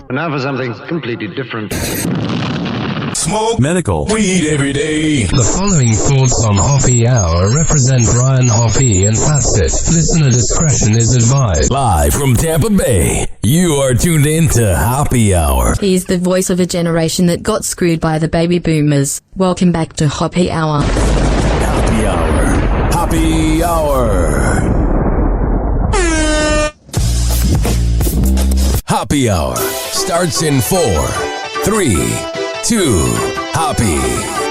And now for something completely different. Smoke medical weed every day. The following thoughts on Hoppe Hour represent Ryan Hoppe and past it. Listener discretion is advised. Live from Tampa Bay, you are tuned in to Hoppe Hour. He's the voice of a generation that got screwed by the baby boomers. Welcome back to Hoppe Hour. Hoppe Hour. Hoppe Hour. Hoppe Hour starts in 4, 3, 2, Hoppe.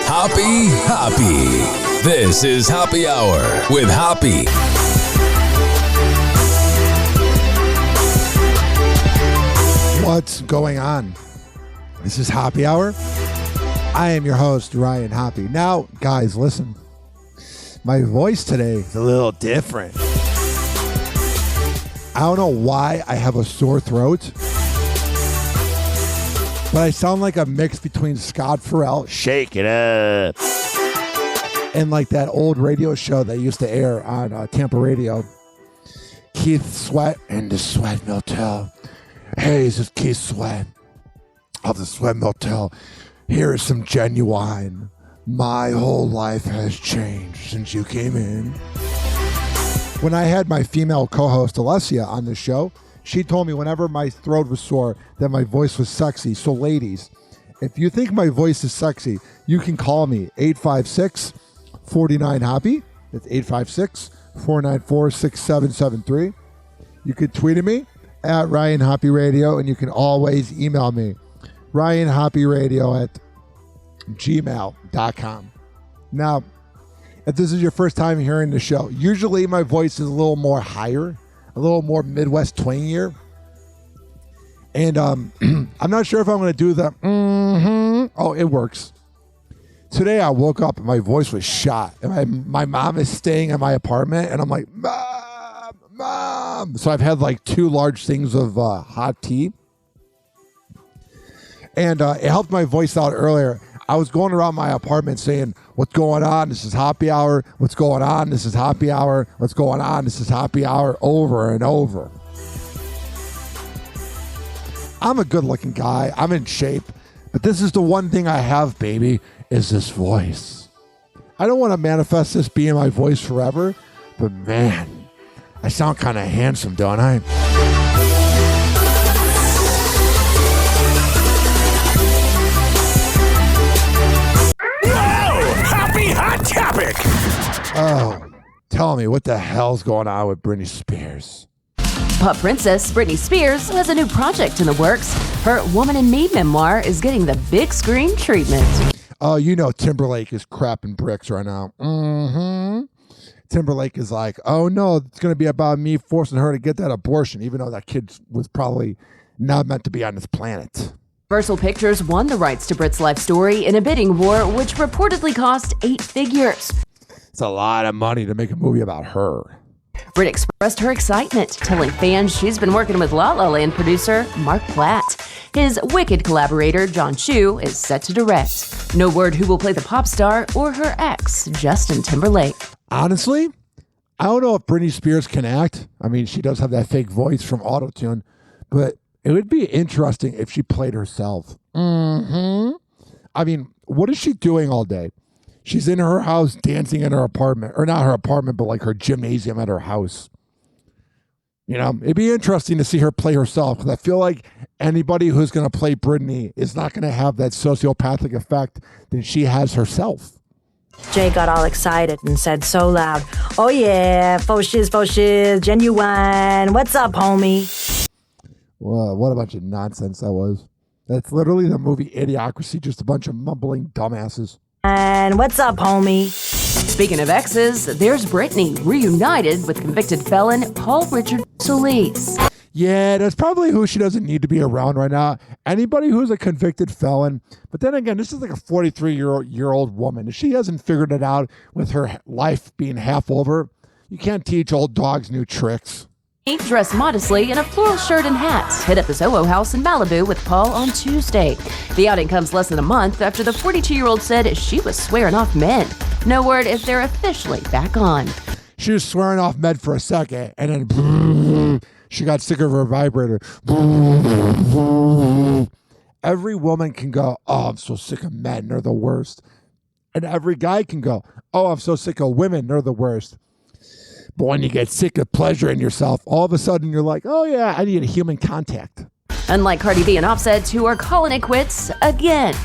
Hoppe, Hoppe. This is Hoppe Hour with Hoppe. What's going on? This is Hoppe Hour. I am your host, Ryan Hoppe. Now, guys, listen. My voice today is a little different. I don't know why I have a sore throat, but I sound like a mix between Scott Farrell, Shake It Up, and like that old radio show that used to air on Tampa radio, Keith Sweat and the Sweat Motel. Hey, this is Keith Sweat of the Sweat Motel. Here is some genuine. My whole life has changed since you came in. When I had my female co-host Alessia on the show, she told me whenever my throat was sore that my voice was sexy. So ladies, if you think my voice is sexy, you can call me 856-49-HOPPE. That's 856-494-6773. You could tweet at me at Ryan Hoppe Radio, and you can always email me, ryanhopperadio@gmail.com. Now, if this is your first time hearing the show, usually my voice is a little more higher, a little more Midwest twangier. And I'm not sure if I'm going to do the Oh, it works. Today I woke up and my voice was shot. And my mom is staying in my apartment, and I'm like, Mom. So I've had like 2 large things of hot tea. And it helped my voice out earlier. I was going around my apartment saying, what's going on? This is Hoppe Hour. What's going on? This is Hoppe Hour. What's going on? This is Hoppe Hour, over and over. I'm a good-looking guy. I'm in shape. But this is the one thing I have, baby, is this voice. I don't want to manifest this being my voice forever, but man, I sound kind of handsome, don't I? Hot topic. Oh, tell me, what the hell's going on with Britney Spears? Pop princess Britney Spears has a new project in the works. Her Woman in Me memoir is getting the big screen treatment. Oh, you know Timberlake is crapping bricks right now. Timberlake is like, oh no, it's going to be about me forcing her to get that abortion, even though that kid was probably not meant to be on this planet. Universal Pictures won the rights to Brit's life story in a bidding war, which reportedly cost 8 figures. It's a lot of money to make a movie about her. Brit expressed her excitement, telling fans she's been working with La La Land producer Mark Platt. His Wicked collaborator, John Chu, is set to direct. No word who will play the pop star or her ex, Justin Timberlake. Honestly, I don't know if Britney Spears can act. I mean, she does have that fake voice from Autotune, but it would be interesting if she played herself. I mean, what is she doing all day? She's in her house dancing in her apartment. Or not her apartment, but like her gymnasium at her house. You know, it'd be interesting to see her play herself, because I feel like anybody who's going to play Britney is not going to have that sociopathic effect that she has herself. Jay got all excited and said so loud, oh yeah, faux shiz, genuine. What's up, homie? Well, what a bunch of nonsense that was. That's literally the movie Idiocracy, just a bunch of mumbling dumbasses. And what's up, homie? Speaking of exes, there's Britney, reunited with convicted felon Paul Richard Solis. Yeah, that's probably who she doesn't need to be around right now. Anybody who's a convicted felon. But then again, this is like a 43-year-old woman. If she hasn't figured it out with her life being half over, you can't teach old dogs new tricks. Dressed modestly in a floral shirt and hat, hit up his Soho house in Malibu with Paul on Tuesday. The outing comes less than a month after the 42-year-old said she was swearing off men. No word if they're officially back on. She was swearing off men for a second, and then She got sick of her vibrator. Every woman can go, oh, I'm so sick of men. They're the worst. And every guy can go, oh, I'm so sick of women. They're the worst. But when you get sick of pleasure in yourself, all of a sudden you're like, oh, yeah, I need a human contact. Unlike Cardi B and Offset, who are calling it quits again.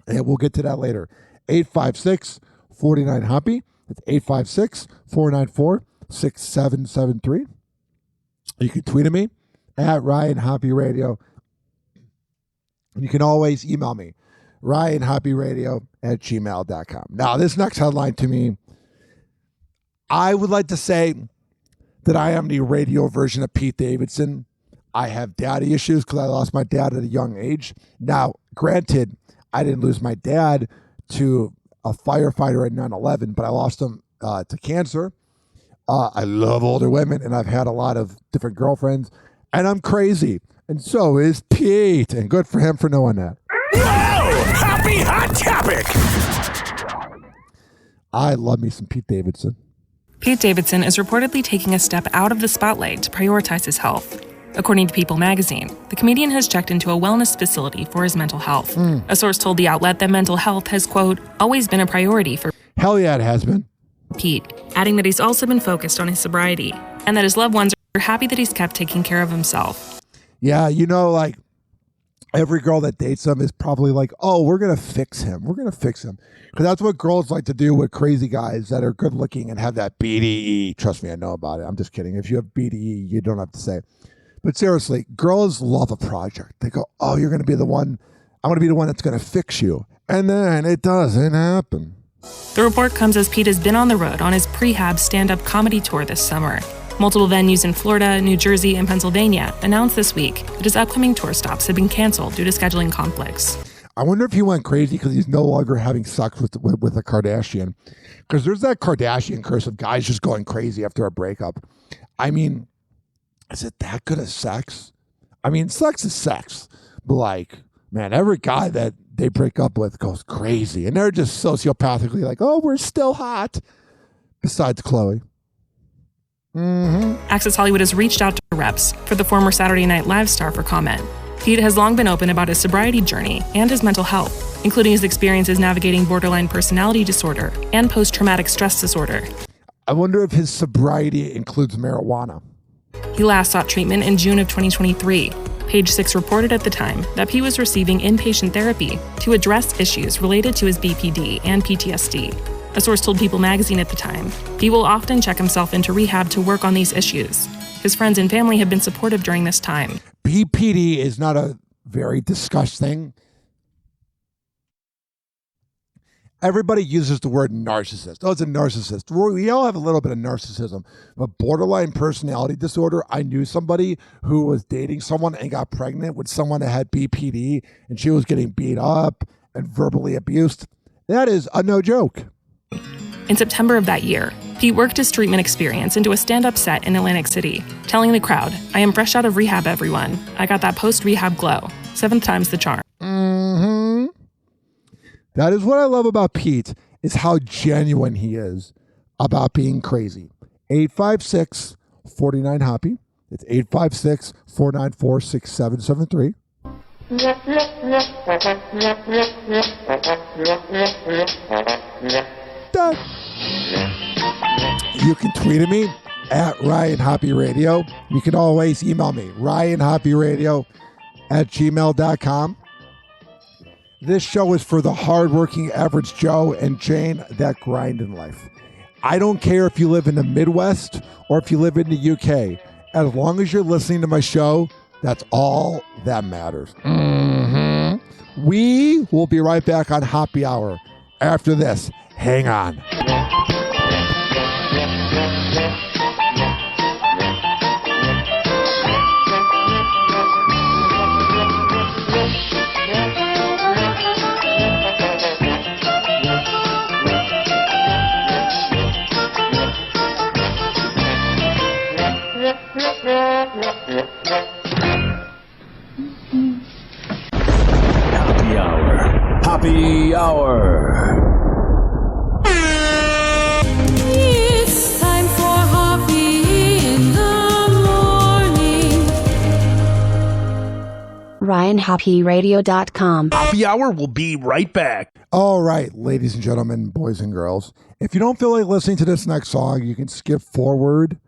And we'll get to that later. 856-49-HOPPY. That's 856-494-6773. You can tweet at me at Ryan Hoppe Radio. And you can always email me, ryanhopperadio@gmail.com. Now, this next headline to me, I would like to say that I am the radio version of Pete Davidson. I have daddy issues because I lost my dad at a young age. Now, granted, I didn't lose my dad to a firefighter at 9/11, but I lost him to cancer. I love older women, and I've had a lot of different girlfriends, and I'm crazy. And so is Pete, and good for him for knowing that. Whoa! Happy Hot Topic! I love me some Pete Davidson. Pete Davidson is reportedly taking a step out of the spotlight to prioritize his health. According to People magazine, the comedian has checked into a wellness facility for his mental health. A source told the outlet that mental health has, quote, always been a priority for Hell yeah, it has been. Pete, adding that he's also been focused on his sobriety and that his loved ones are happy that he's kept taking care of himself. Yeah, you know, like, every girl that dates him is probably like, oh, we're going to fix him. We're going to fix him. Because that's what girls like to do with crazy guys that are good looking and have that BDE. Trust me, I know about it. I'm just kidding. If you have BDE, you don't have to say. But seriously, girls love a project. They go, oh, you're going to be the one. I'm going to be the one that's going to fix you. And then it doesn't happen. The report comes as Pete has been on the road on his prehab stand-up comedy tour this summer. Multiple venues in Florida, New Jersey, and Pennsylvania announced this week that his upcoming tour stops have been canceled due to scheduling conflicts. I wonder if he went crazy because he's no longer having sex with a Kardashian. Because there's that Kardashian curse of guys just going crazy after a breakup. I mean, is it that good of sex? I mean, sex is sex. But like, man, every guy that they break up with goes crazy. And they're just sociopathically like, oh, we're still hot. Besides Chloe. Access Hollywood has reached out to reps for the former Saturday Night Live star for comment. Pete has long been open about his sobriety journey and his mental health, including his experiences navigating borderline personality disorder and post-traumatic stress disorder. I wonder if his sobriety includes marijuana. He last sought treatment in June of 2023. Page 6 reported at the time that Pete was receiving inpatient therapy to address issues related to his BPD and PTSD. A source told People magazine at the time, he will often check himself into rehab to work on these issues. His friends and family have been supportive during this time. BPD is not a very discussed thing. Everybody uses the word narcissist. Oh, it's a narcissist. We all have a little bit of narcissism. But borderline personality disorder, I knew somebody who was dating someone and got pregnant with someone that had BPD, and she was getting beat up and verbally abused. That is a no joke. In September of that year, Pete worked his treatment experience into a stand-up set in Atlantic City, telling the crowd, I am fresh out of rehab, everyone. I got that post-rehab glow. 7th time's the charm. That is what I love about Pete, is how genuine he is about being crazy. 856-49-HOPPY. It's 856-494-6773. Done. You can tweet at me at Ryan Hoppe Radio. You can always email me, ryanhopperadio@gmail.com. This show is for the hardworking average Joe and Jane that grind in life. I don't care if you live in the Midwest or if you live in the UK. As long as you're listening to my show, that's all that matters. We will be right back on Hoppe Hour after this. Hang on. Hoppe Hour. Hoppe Hour. It's time for Hoppe in the morning. RyanHoppeRadio.com. Hoppe Hour will be right back. All right, ladies and gentlemen, boys and girls. If you don't feel like listening to this next song, you can skip forward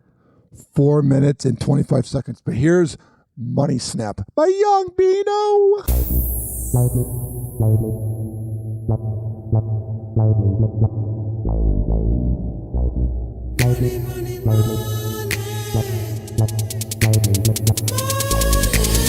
4 minutes and 25 seconds. But here's Money Snap by Young Beano. Money, money, money.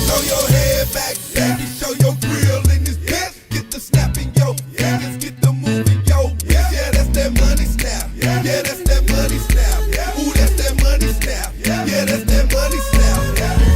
Throw your head back, baby, show your grill in this bitch. Get the snap in yo, fingers, get the move in yo. Yeah, that's that money snap. Yeah, that's that money snap. Ooh, that's that money snap. Yeah, that's that money snap.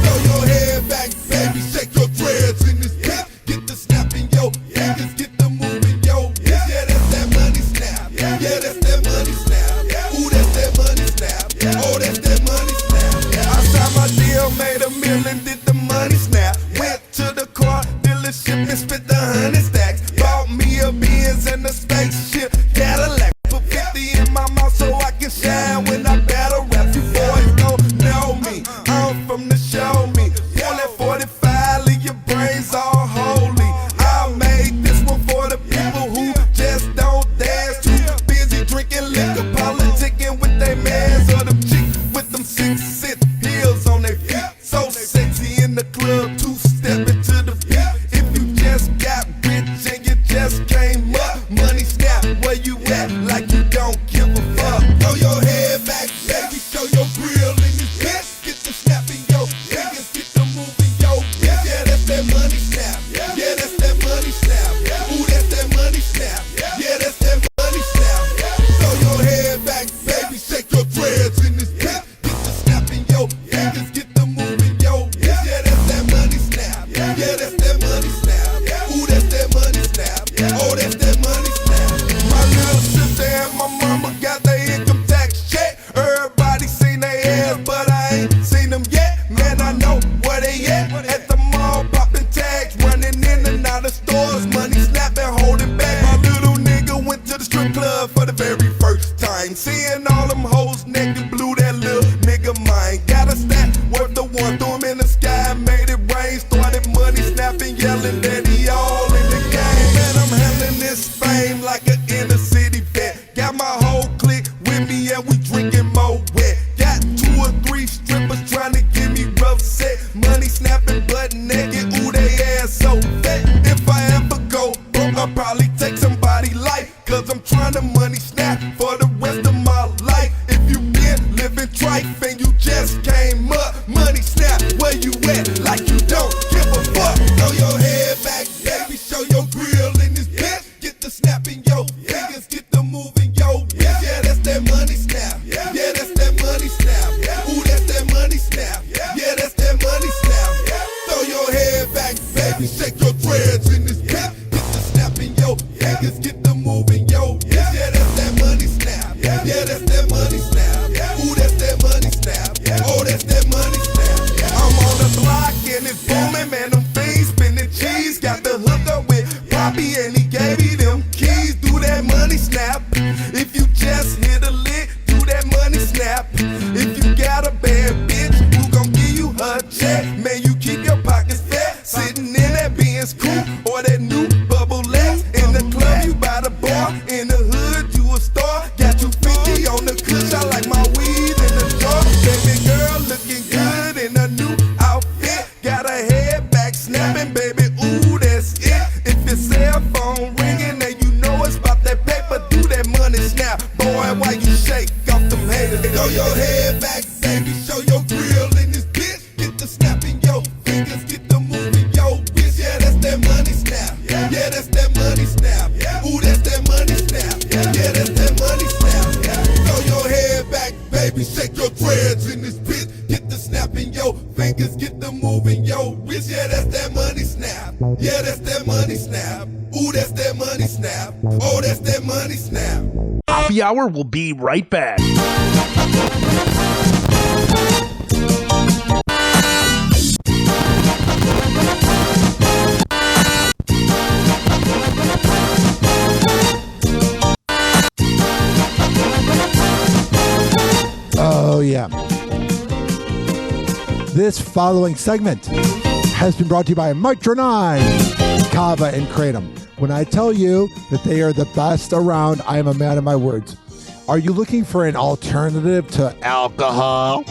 Throw your head back, baby, shake your dreads in this bitch. Get the snap in yo, fingers, get the move in yo. Yeah, that's that money snap. Yeah, that's that money snap. Ooh, that's that money snap. Oh, that's that money snap. I signed my deal, made $1 million, did the money snap. Went to the car dealership and spent the 100 stacks. Bought me a Benz and a spaceship Cadillac. Put 50 in my mouth so I can shine when I battle rap. You boys don't know me, I'm from the show me. Pull that 45, leave your brains all holy. I made this one for the people who just don't dance. Too busy drinking liquor, politicking with their mans. Or them chicks with them 6-cent heels on their feet. So sexy in the club, two-step into the beat. If you just got rich and you just came up, money snap, where you at? Like you don't give a fuck. Throw your head back, baby, show your grill in this bitch. Get the snap in yo, fingers, get the move in yo. Yeah, that's that money snap. Yeah, that's that money snap. Ooh, that's that money snap. Yeah, that's that money snap. Throw your head back, baby, shake your dreads in this bitch. Get the snap in yo, fingers, get the move in yo. Yeah, that's that money snap. Yeah, that's that money snap. Ooh, that's that money snap. Oh, that's that money snap. My little sister and my mama got their income tax check. Everybody seen their ass, but I ain't seen them yet. Man, I know where they at the mall, popping tags, running in and out of stores, money snapping, holding back. My little nigga went to the strip club for the very first time. Seeing all them hoes naked, blew that little nigga mind. Got a stack worth the one, threw him in the sky, made it rain, started money snapping, yelling that he all in the game. Man, I'm handling this fame like an inner city vet. Got my whole clique with me and we drinking more wet. Got 2 or 3 strippers trying to give me rough set. Money snapping, butt naked, ooh, they ass so fat. If I ever go broke, I'll probably take somebody's life. Cause I'm trying to money snap for the rest of my life. If you been living trife and you just came up, money snap, where you at? Like you don't give a fuck. Throw your head back, baby, show your grill in this bitch. Get the snap in yo, fingers, get the move in yo. Yeah, that's that money snap. Yeah, that's that money snap. Ooh, that's that money snap. Yeah, that's that money snap. Throw your head back, baby, shake your dreads in this bitch. Get the snap in yo, fingers, get the move in yo. Yeah, that's that money snap. Yeah, that's that money snap. Ooh, that's that money snap. Oh, that's that money snap. I'm on the block and it's booming, man. Them fiends spinning cheese. Got the hook up with Poppy and he gave me them keys. Do that money snap. If you just hit a lick, do that money snap. If you got a bad bitch, who gon' give you her check? Man, you keep your pockets fat. Sitting in that Benz coupe or that new bubble X. In the club, you by the bar. In the hood, you a star. Got 250 on the kush. I like my weed in the jar. Baby girl looking good in a new outfit. Got her head back snapping, baby. Ooh, that's it. If your cell phone ringing and you know it's about that paper, do that money snap. Boy, why you shake off them haters? Throw your head back, baby. Show your grill in this bitch. Get the snap in yo fingers, get the move in yo bitch. Yeah, that's that money snap. Yeah, that's that money snap. Ooh, that's that money snap. Yeah, that's that money snap. Throw your head back, baby. Shake your dreads in this bitch. Get the snap in yo fingers, get the move in yo bitch. Yeah, that's that money snap. Yeah, that's that money snap. Ooh, that's that money snap. Oh, that's that money snap. Hoppe Hour will be right back. Oh, yeah. This following segment has been brought to you by Mitra 9, Kava, and Kratom. When I tell you that they are the best around, I am a man of my words. Are you looking for an alternative to alcohol?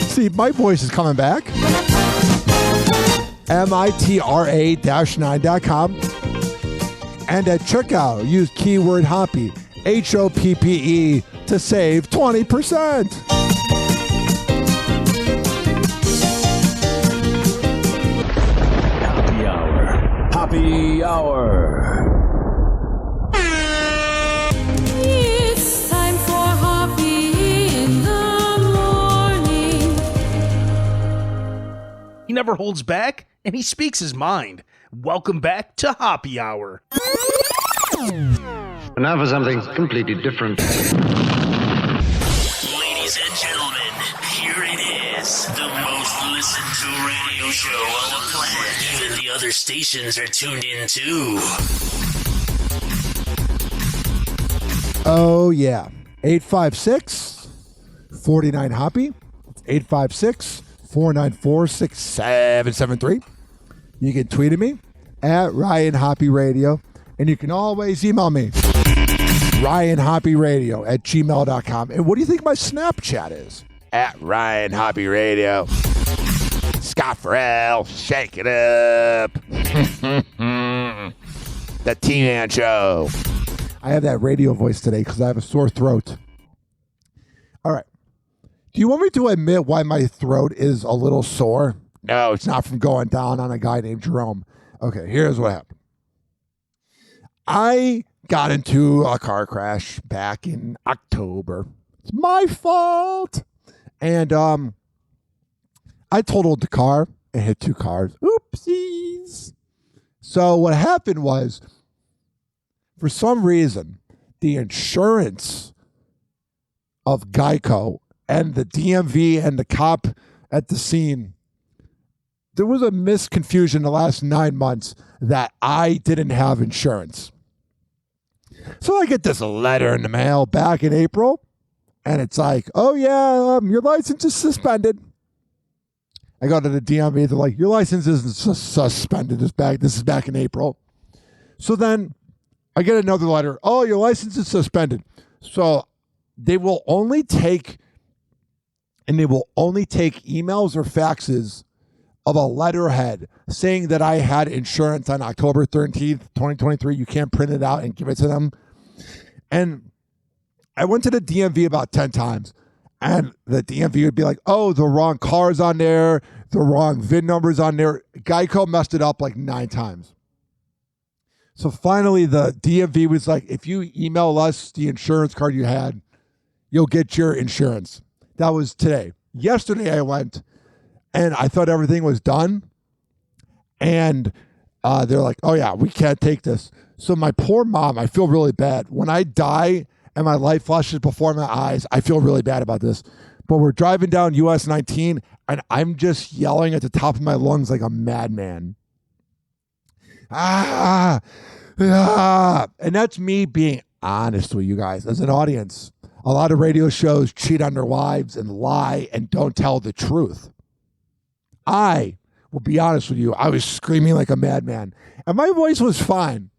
See, my voice is coming back. mitra-9.com. And at checkout, use keyword Hoppe, Hoppe, to save 20%. Hoppe Hour. It's time for Hoppe in the morning. He never holds back, and he speaks his mind. Welcome back to Hoppe Hour. And now for something completely different. Ladies and gentlemen, here it is. The most listened to radio show on the planet. Even the other stations are tuned in too. Oh, yeah. 856-49-HOPPE. 856-494-6773. You can tweet at me at Ryan Hoppe Radio. And you can always email me, ryanhopperadio@gmail.com. And what do you think my Snapchat is? At Ryan Hoppe Radio. Scott Farrell, shake it up. The T-Man Show. I have that radio voice today because I have a sore throat. All right. Do you want me to admit why my throat is a little sore? No, it's not from going down on a guy named Jerome. Okay, here's what happened. I got into a car crash back in October. It's my fault. And I totaled the car and hit two cars. Oopsies. So what happened was, for some reason, the insurance of Geico and the DMV and the cop at the scene, there was a misconfusion the last 9 months that I didn't have insurance. So I get this letter in the mail back in April, and it's like, oh yeah, your license is suspended. I go to the DMV, they're like, your license isn't suspended. This is back in April. So then I get another letter, oh, your license is suspended. So they will only take emails or faxes of a letterhead saying that I had insurance on October 13th, 2023. You can't print it out and give it to them. And I went to the DMV about 10 times, and the DMV would be like, oh, the wrong car's on there, the wrong VIN number's on there. Geico messed it up like 9 times. So finally, the DMV was like, if you email us the insurance card you had, you'll get your insurance. That was today. Yesterday, I went, and I thought everything was done. And they're like, oh, yeah, we can't take this. So my poor mom, I feel really bad. When I die and my light flashes before my eyes, I feel really bad about this. But we're driving down US 19, and I'm just yelling at the top of my lungs like a madman. And that's me being honest with you guys. As an audience, a lot of radio shows cheat on their wives and lie and don't tell the truth. I will be honest with you, I was screaming like a madman, and my voice was fine.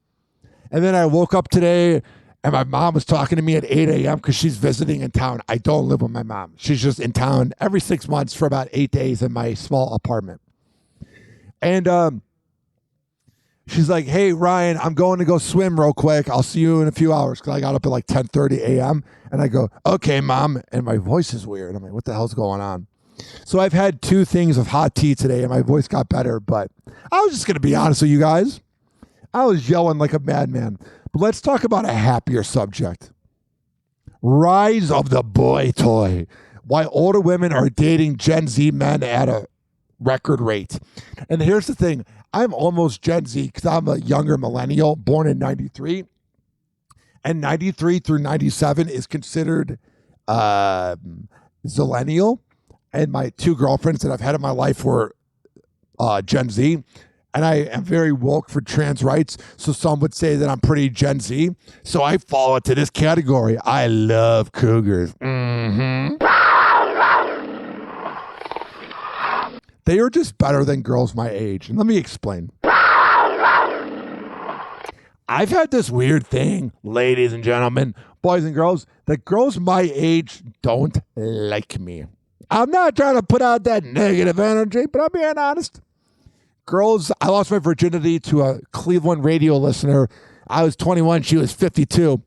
And then I woke up today, and my mom was talking to me at 8 a.m. because she's visiting in town. I don't live with my mom. She's just in town every 6 months for about 8 days in my small apartment. And she's like, hey, Ryan, I'm going to go swim real quick. I'll see you in a few hours, because I got up at like 10:30 a.m. And I go, okay, Mom. And my voice is weird. I'm like, what the hell's going on? So I've had 2 things of hot tea today, and my voice got better. But I was just going to be honest with you guys. I was yelling like a madman. But let's talk about a happier subject. Rise of the boy toy. Why older women are dating Gen Z men at a record rate. And here's the thing. I'm almost Gen Z because I'm a younger millennial born in 93. And 93 through 97 is considered zillennial. And my 2 girlfriends that I've had in my life were Gen Z. And I am very woke for trans rights. So some would say that I'm pretty Gen Z. So I fall into this category. I love cougars. They are just better than girls my age. And let me explain. I've had this weird thing, ladies and gentlemen, boys and girls, that girls my age don't like me. I'm not trying to put out that negative energy, but I'm being honest. Girls, I lost my virginity to a Cleveland radio listener. I was 21, she was 52.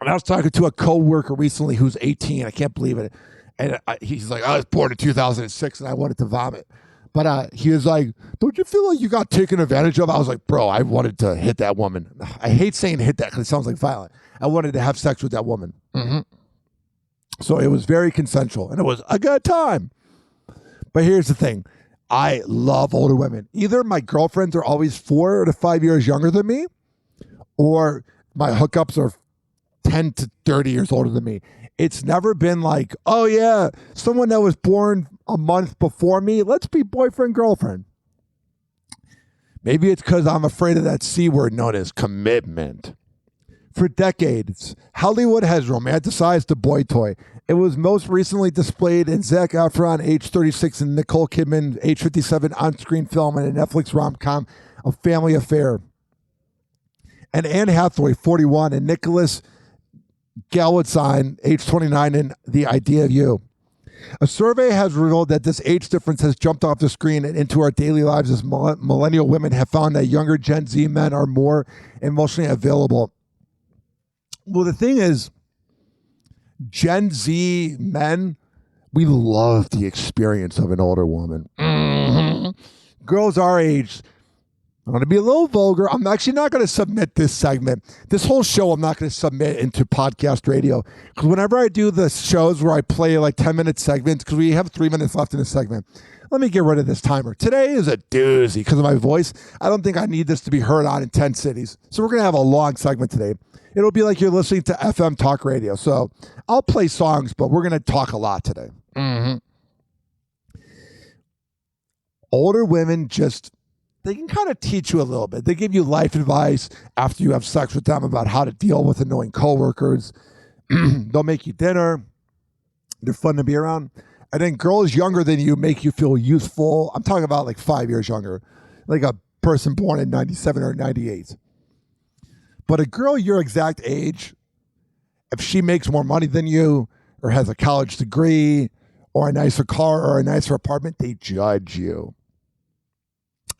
And I was talking to a coworker recently who's 18. I can't believe it. And he's like, I was born in 2006 and I wanted to vomit. But he was like, don't you feel like you got taken advantage of? I was like, bro, I wanted to hit that woman. I hate saying hit that because it sounds like violent. I wanted to have sex with that woman. Mm-hmm. So it was very consensual and it was a good time. But here's the thing. I love older women. Either my girlfriends are always 4 to 5 years younger than me, or my hookups are 10 to 30 years older than me. It's never been like, oh yeah, someone that was born a month before me, let's be boyfriend, girlfriend. Maybe it's because I'm afraid of that C word known as commitment. For decades, Hollywood has romanticized the boy toy. It was most recently displayed in Zac Efron, age 36, and Nicole Kidman, age 57, on-screen film in a Netflix rom-com, A Family Affair. And Anne Hathaway, 41, and Nicholas Galitzine, age 29, in The Idea of You. A survey has revealed that this age difference has jumped off the screen and into our daily lives as millennial women have found that younger Gen Z men are more emotionally available. Well, the thing is, Gen Z men, we love the experience of an older woman. Mm-hmm. Girls our age, I'm going to be a little vulgar. I'm actually not going to submit this segment. This whole show I'm not going to submit into podcast radio. Because whenever I do the shows where I play like 10-minute segments, because we have 3 minutes left in the segment, let me get rid of this timer. Today is a doozy because of my voice. I don't think I need this to be heard on in 10 cities. So we're going to have a long segment today. It'll be like you're listening to FM talk radio. So I'll play songs, but we're going to talk a lot today. Mm-hmm. Older women they can kind of teach you a little bit. They give you life advice after you have sex with them about how to deal with annoying coworkers. They'll make you dinner. They're fun to be around. And then girls younger than you make you feel youthful. I'm talking about like 5 years younger, like a person born in 97 or 98. But a girl your exact age, if she makes more money than you or has a college degree or a nicer car or a nicer apartment, they judge you.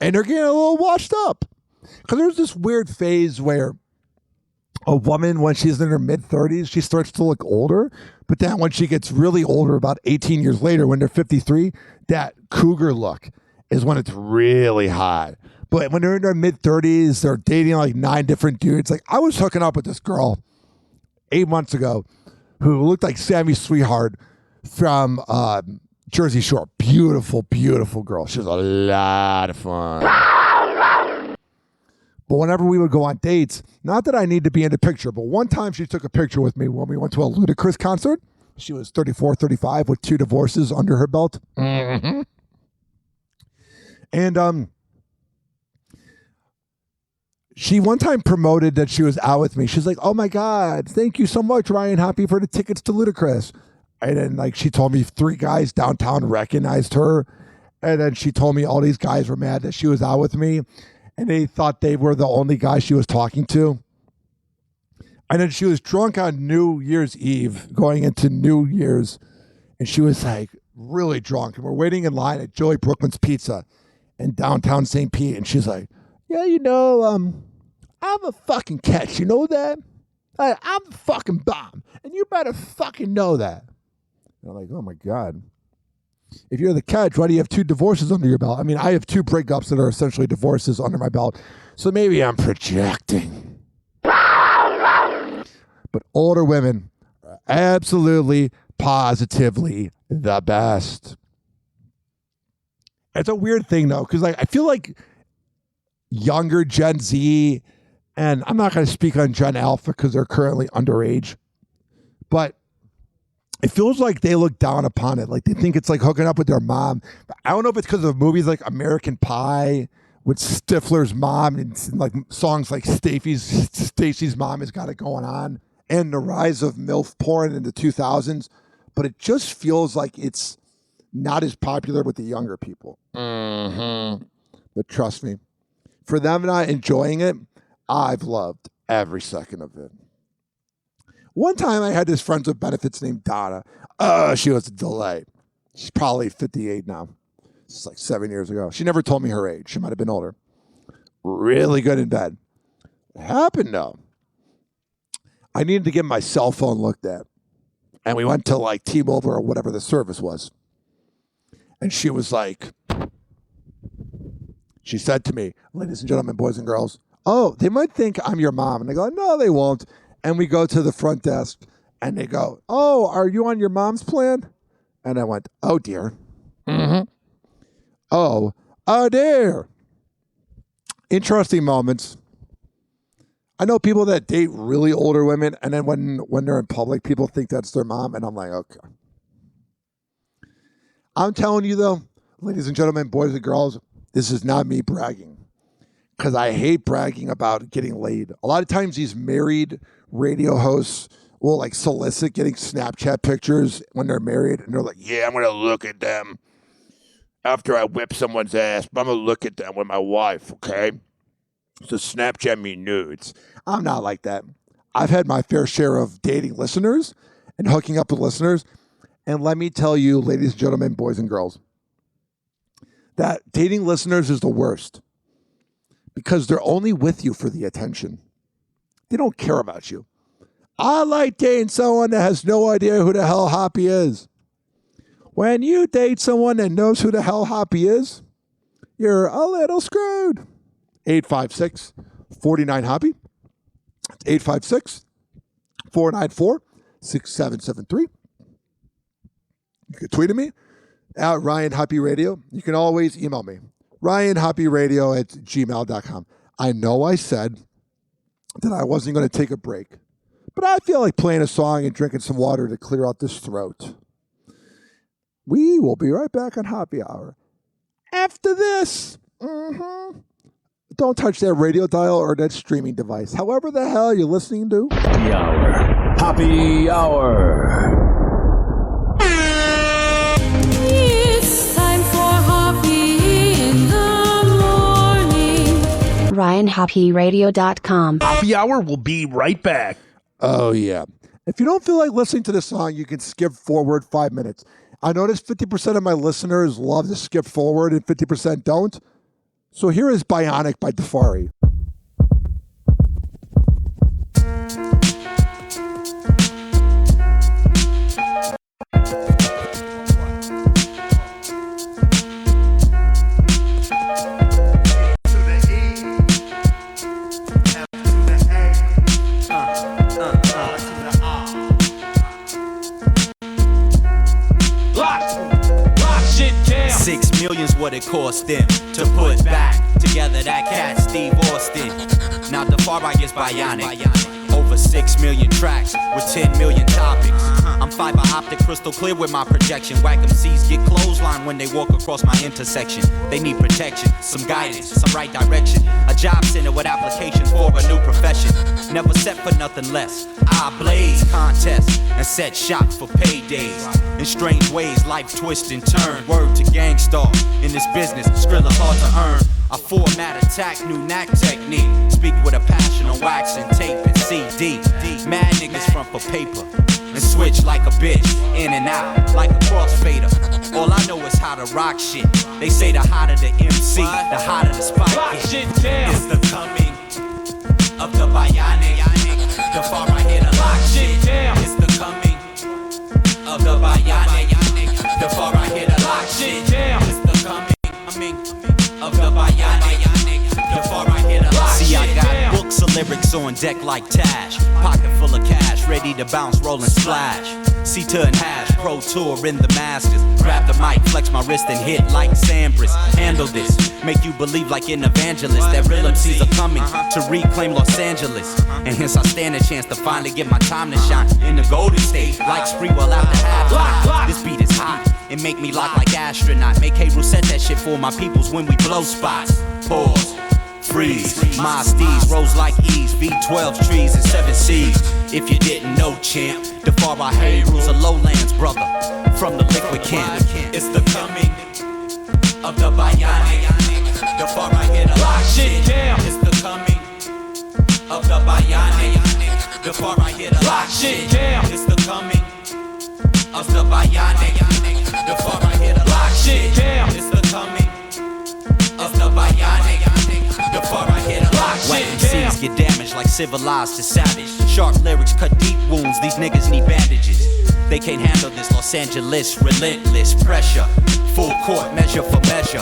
And they're getting a little washed up. Because there's this weird phase where a woman, when she's in her mid-30s, she starts to look older. But then when she gets really older, about 18 years later, when they're 53, that cougar look is when it's really hot. But when they're in their mid-30s, they're dating like 9 different dudes. Like, I was hooking up with this girl 8 months ago who looked like Sammy Sweetheart from Jersey Shore. Beautiful, beautiful girl. She was a lot of fun. But whenever we would go on dates, not that I need to be in the picture, but one time she took a picture with me when we went to a Ludacris concert. She was 34, 35 with 2 divorces under her belt. Mm-hmm. And she one time promoted that she was out with me. She's like, oh my God, thank you so much, Ryan Hoppe, for the tickets to Ludacris. And then, like, she told me 3 guys downtown recognized her. And then she told me all these guys were mad that she was out with me. And they thought they were the only guy she was talking to. And then she was drunk on New Year's Eve, going into New Year's. And she was, like, really drunk. And we're waiting in line at Joey Brookman's Pizza in downtown St. Pete. And she's like, yeah, you know, I'm a fucking catch. You know that? I'm a fucking bomb. And you better fucking know that. And I'm like, oh my God. If you're the catch, why do you have 2 divorces under your belt? I mean, I have 2 breakups that are essentially divorces under my belt. So maybe I'm projecting. But older women are absolutely, positively the best. It's a weird thing, though, because I feel like younger Gen Z, and I'm not going to speak on Gen Alpha because they're currently underage, but it feels like they look down upon it. Like they think it's like hooking up with their mom. But I don't know if it's because of movies like American Pie with Stifler's mom and like songs like Stacy's Mom has got it going on, and the rise of MILF porn in the 2000s. But it just feels like it's not as popular with the younger people. But trust me, for them not enjoying it, I've loved every second of it. One time I had this friends with benefits named Donna. She was a delight. She's probably 58 now. It's like 7 years ago. She never told me her age. She might have been older. Really good in bed. What happened though? I needed to get my cell phone looked at. And we went to like T-Mobile or whatever the service was. And she was like, she said to me, ladies and gentlemen, boys and girls, oh, they might think I'm your mom. And I go, no, they won't. And we go to the front desk and they go, oh, are you on your mom's plan? And I went, oh, dear. Oh, dear. Interesting moments. I know people that date really older women, and then when they're in public, people think that's their mom, and I'm like, okay. I'm telling you, though, ladies and gentlemen, boys and girls, this is not me bragging, because I hate bragging about getting laid. A lot of times these married radio hosts will like solicit getting Snapchat pictures when they're married, and they're like, yeah, I'm going to look at them after I whip someone's ass, but I'm going to look at them with my wife, okay? So Snapchat me nudes. I'm not like that. I've had my fair share of dating listeners and hooking up with listeners. And let me tell you, ladies and gentlemen, boys and girls, that dating listeners is the worst because they're only with you for the attention. They don't care about you. I like dating someone that has no idea who the hell Hoppe is. When you date someone that knows who the hell Hoppe is, you're a little screwed. 856-49-HOPPE. It's 856-494-6773. You can tweet at me at Ryan Hoppe Radio. You can always email me, ryanhopperadio@gmail.com. I know I said that I wasn't going to take a break, but I feel like playing a song and drinking some water to clear out this throat. We will be right back on Hoppe Hour. After this, don't touch that radio dial or that streaming device. However the hell you're listening to. Hoppe Hour. Hoppe Hour. It's time for Hoppe in the morning. RyanHoppeRadio.com. Hoppe Hour will be right back. Oh, yeah. If you don't feel like listening to this song, you can skip forward 5 minutes. I noticed 50% of my listeners love to skip forward and 50% don't. So here is Bionic by Defari. $6 million's what it cost them to put back together that cat Steve Austin. Now Defari is bionic. Over 6 million tracks with 10 million topics. I'm fiber optic, crystal clear with my projection. Whack MCs get clothesline when they walk across my intersection. They need protection, some guidance, some right direction. A job center with applications for a new profession. Never set for nothing less. I blaze contests and set shots for paydays. In strange ways, life twist and turn. Word to gangstar. In this business, Skrilla hard to earn. I format attack, new knack technique. Speak with a passion on wax and tape and CD. Mad niggas front for paper and switch like a bitch, in and out like a crossfader. All I know is how to rock shit. They say the hotter the MC, the hotter the spot. Lock shit down. It's the coming of the bionic. The far right here to lock shit down. It's the coming of the bionic. The far right here to lock shit down. It's the coming of the bionic. The far right here to lock shit down. See, I got books of lyrics on deck like Tash. Pocket full of cash, ready to bounce, roll and splash. C2 and hash, pro tour in the masters. Grab the mic, flex my wrist and hit like Sampras. Handle this, make you believe like an evangelist that real MCs are coming to reclaim Los Angeles. And hence I stand a chance to finally get my time to shine in the Golden State, like Spreewell after halftime. This beat is hot, it make me lock like astronaut. Make K-Rool set that shit for my peoples when we blow spots. Pause. Freeze, my steeds rose like E's, V12 trees and 7 C's. If you didn't know, champ, the far I hate rules of lowlands, brother. From the liquid camp, it's the coming of the bionic. The far I hit a lock shit down. It's the coming of the bionic. The far I hit a lock shit down. It's the coming of the bionic. The far I hit a lock shit down. It's the coming of the bionic. The far I hit a lock shit down. MCs get damaged like civilized to savage. Sharp lyrics cut deep wounds. These niggas need bandages. They can't handle this Los Angeles relentless pressure. Full court, measure for measure.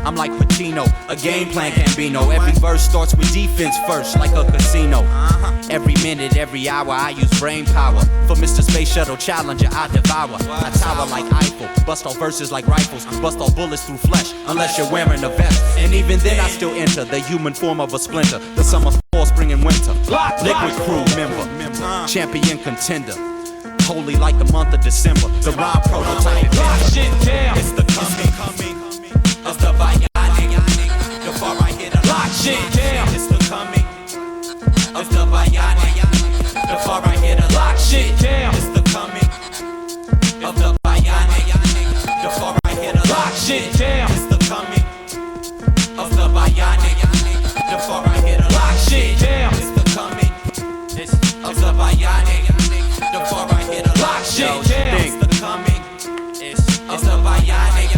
I'm like Pacino, a game plan Gambino. Every verse starts with defense first, like a casino. Every minute, every hour, I use brain power. For Mr. Space Shuttle Challenger, I devour. I tower like Eiffel, bust all verses like rifles, bust all bullets through flesh, unless you're wearing a vest. And even then, I still enter the human form of a splinter. The summer, fall, spring, and winter. Liquid crew member, champion contender. Holy like the month of December. The rhyme prototype. It's the coming of the bionic. The far I hit a lock shit down. It's the coming of the bionic. The far I hit a lock shit down. It's the coming of the bionic. The far I hit a lock shit down. It's the coming of the bionic. The far I hit a lock shit down. It's the coming of the bionic. The far I hit a lock shit down. It's the coming of the bionic.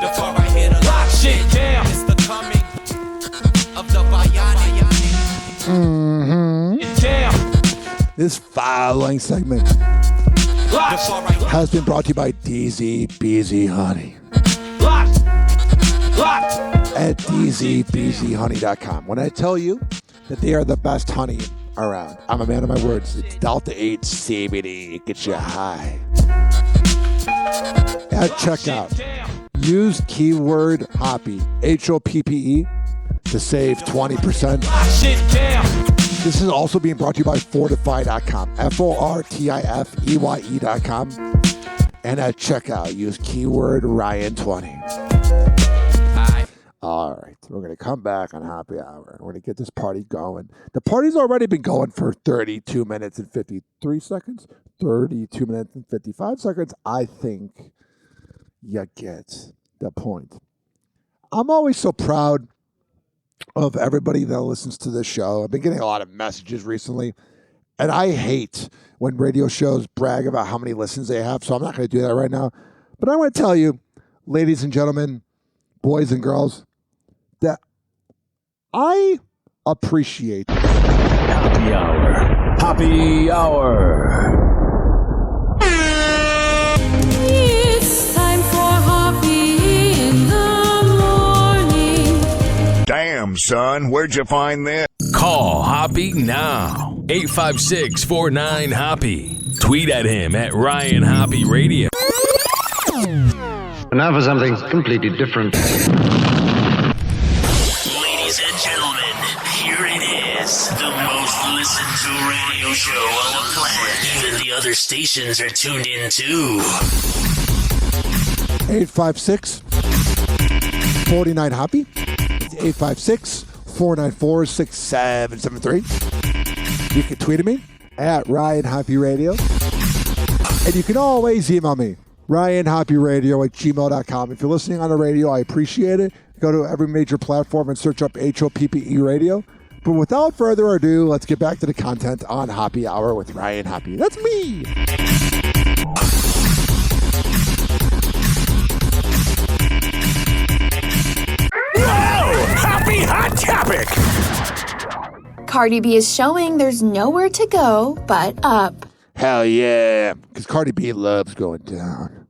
The far I hit a lock shit down. It's the coming of the bionic. This following segment has been brought to you by DZ BZ Honey at dzbzhoney.com. When I tell you that they are the best honey around, I'm a man of my words. It's Delta 8 CBD. It gets you high. At checkout, use keyword Hoppe, Hoppe, to save 20%. This is also being brought to you by Fortify.com, Fortifeye.com. And at checkout, use keyword Ryan20. All right, we're going to come back on Happy Hour. We're going to get this party going. The party's already been going for 32 minutes and 53 seconds, 32 minutes and 55 seconds. I think you get the point. I'm always so proud of everybody that listens to this show. I've been getting a lot of messages recently, and I hate when radio shows brag about how many listens they have, so I'm not going to do that right now. But I want to tell you, ladies and gentlemen, boys and girls, that I appreciate Happy Hour. Happy Hour. It's time for Hoppe in the morning. Damn, son, where'd you find this? Call Hoppe now. 856-49-HOPPE. Tweet at him at Ryan Hoppe Radio. And now for something completely different. Ladies and gentlemen, here it is. The most listened to radio show on the planet. Even the other stations are tuned in too. 856-49-HOPPE. It's 856-494-6773. You can tweet at me at Ryan Hoppe Radio. And you can always email me, RyanHoppeRadio@gmail.com. If you're listening on the radio, I appreciate it. Go to every major platform and search up HOPPE Radio. But without further ado, let's get back to the content on Happy Hour with Ryan Hoppe. That's me. Whoa! Happy Hot Topic! Cardi B is showing there's nowhere to go but up. Hell yeah, because Cardi B loves going down.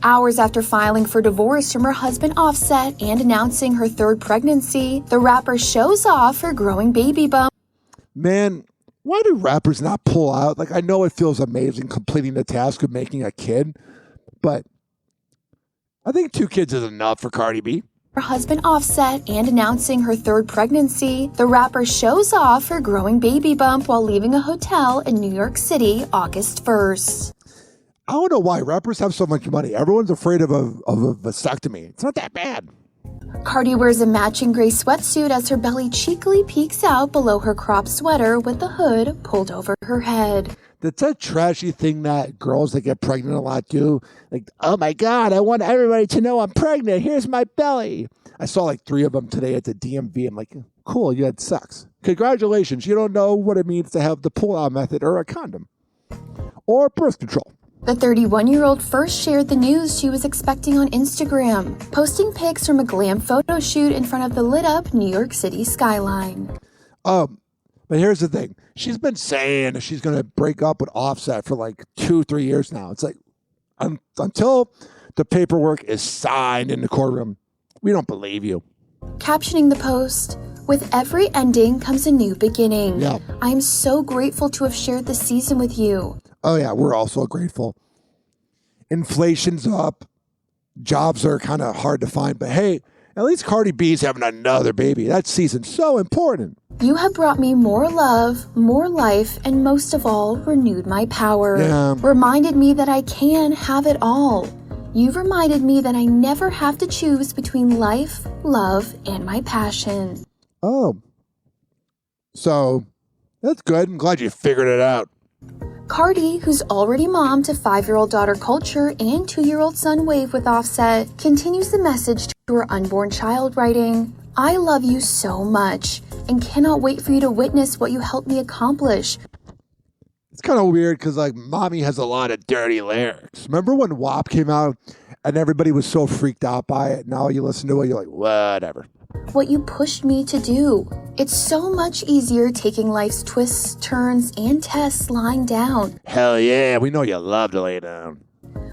Hours after filing for divorce from her husband Offset and announcing her third pregnancy, the rapper shows off her growing baby bump. Man, why do rappers not pull out? Like, I know it feels amazing completing the task of making a kid, but I think 2 kids is enough for Cardi B. Her husband Offset and announcing her third pregnancy, the rapper shows off her growing baby bump while leaving a hotel in New York City August 1st. I don't know why rappers have so much money. Everyone's afraid of a vasectomy. It's not that bad. Cardi wears a matching gray sweatsuit as her belly cheekily peeks out below her crop sweater with the hood pulled over her head. That's a trashy thing that girls that get pregnant a lot do. Like, oh my God, I want everybody to know I'm pregnant. Here's my belly. I saw like 3 of them today at the DMV. I'm like, cool, you had sex. Congratulations. You don't know what it means to have the pull-out method or a condom or birth control. The 31-year-old first shared the news she was expecting on Instagram, posting pics from a glam photo shoot in front of the lit-up New York City skyline. But here's the thing. She's been saying she's going to break up with Offset for like 2-3 years now. It's like, until the paperwork is signed in the courtroom, we don't believe you. Captioning the post, with every ending comes a new beginning. Yeah. I am so grateful to have shared this season with you. Oh, yeah, we're also grateful. Inflation's up. Jobs are kind of hard to find. But hey, at least Cardi B's having another baby. That season's so important. You have brought me more love, more life, and most of all, renewed my power. Yeah. Reminded me that I can have it all. You've reminded me that I never have to choose between life, love, and my passion. Oh. So, that's good. I'm glad you figured it out. Cardi, who's already mom to 5-year-old daughter Culture and 2-year-old son Wave with Offset, continues the message to her unborn child, writing, I love you so much and cannot wait for you to witness what you helped me accomplish. It's kind of weird because, like, Mommy has a lot of dirty lyrics. Remember when WAP came out and everybody was so freaked out by it? Now you listen to it, you're like, whatever. What you pushed me to do. It's so much easier taking life's twists, turns, and tests lying down. Hell yeah, we know you love to lay down.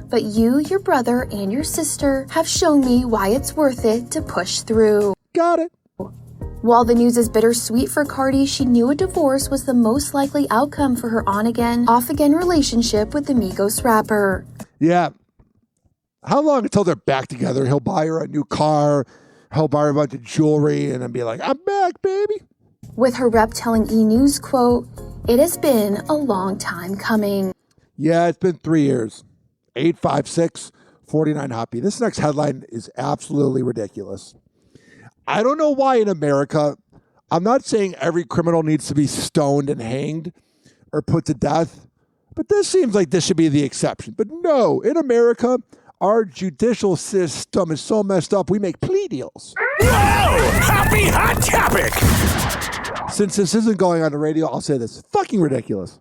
But you, your brother, and your sister have shown me why it's worth it to push through. Got it. While the news is bittersweet for Cardi, she knew a divorce was the most likely outcome for her on-again, off-again relationship with the Migos rapper. Yeah. How long until they're back together? He'll buy her a new car. He'll buy her a bunch of jewelry and then be like, I'm back, baby. With her rep telling E! News, quote, it has been a long time coming. Yeah, it's been 3 years. 856-49 Hoppe. This next headline is absolutely ridiculous. I don't know why in America, I'm not saying every criminal needs to be stoned and hanged or put to death, but this seems like this should be the exception. But no, in America, our judicial system is so messed up, we make plea deals. Whoa! Happy Hot Topic! Since this isn't going on the radio, I'll say this. Fucking ridiculous.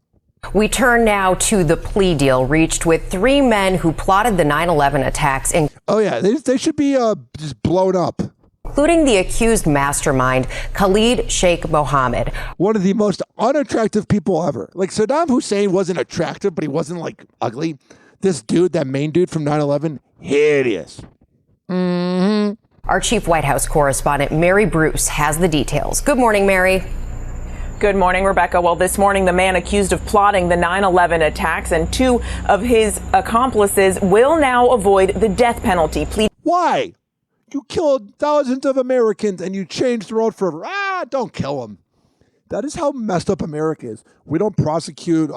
We turn now to the plea deal reached with 3 men who plotted the 9/11 attacks. Oh, yeah, they should be just blown up. Including the accused mastermind, Khalid Sheikh Mohammed. One of the most unattractive people ever. Like, Saddam Hussein wasn't attractive, but he wasn't, like, ugly. This dude, that main dude from 9/11, hideous. Mm-hmm. Our chief White House correspondent, Mary Bruce, has the details. Good morning, Mary. Good morning, Rebecca. Well, this morning, the man accused of plotting the 9/11 attacks and 2 of his accomplices will now avoid the death penalty. Why? You killed thousands of Americans and you changed the world forever. Don't kill them. That is how messed up America is. We don't prosecute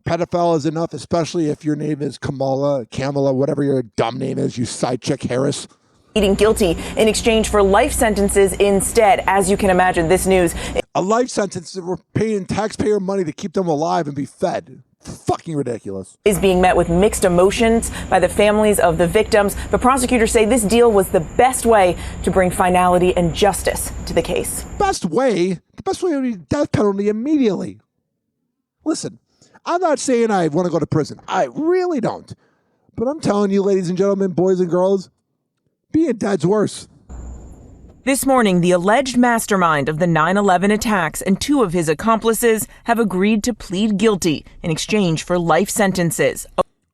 pedophiles enough, especially if your name is Kamala, whatever your dumb name is, you side chick Harris. Pleading guilty in exchange for life sentences instead. As you can imagine, this news. A life sentence that we're paying taxpayer money to keep them alive and be fed. Fucking ridiculous. Is being met with mixed emotions by the families of the victims. But prosecutors say this deal was the best way to bring finality and justice to the case. Best way? The best way would be death penalty immediately. Listen, I'm not saying I want to go to prison. I really don't. But I'm telling you, ladies and gentlemen, boys and girls, being dead's worse. This morning, the alleged mastermind of the 9/11 attacks and 2 of his accomplices have agreed to plead guilty in exchange for life sentences.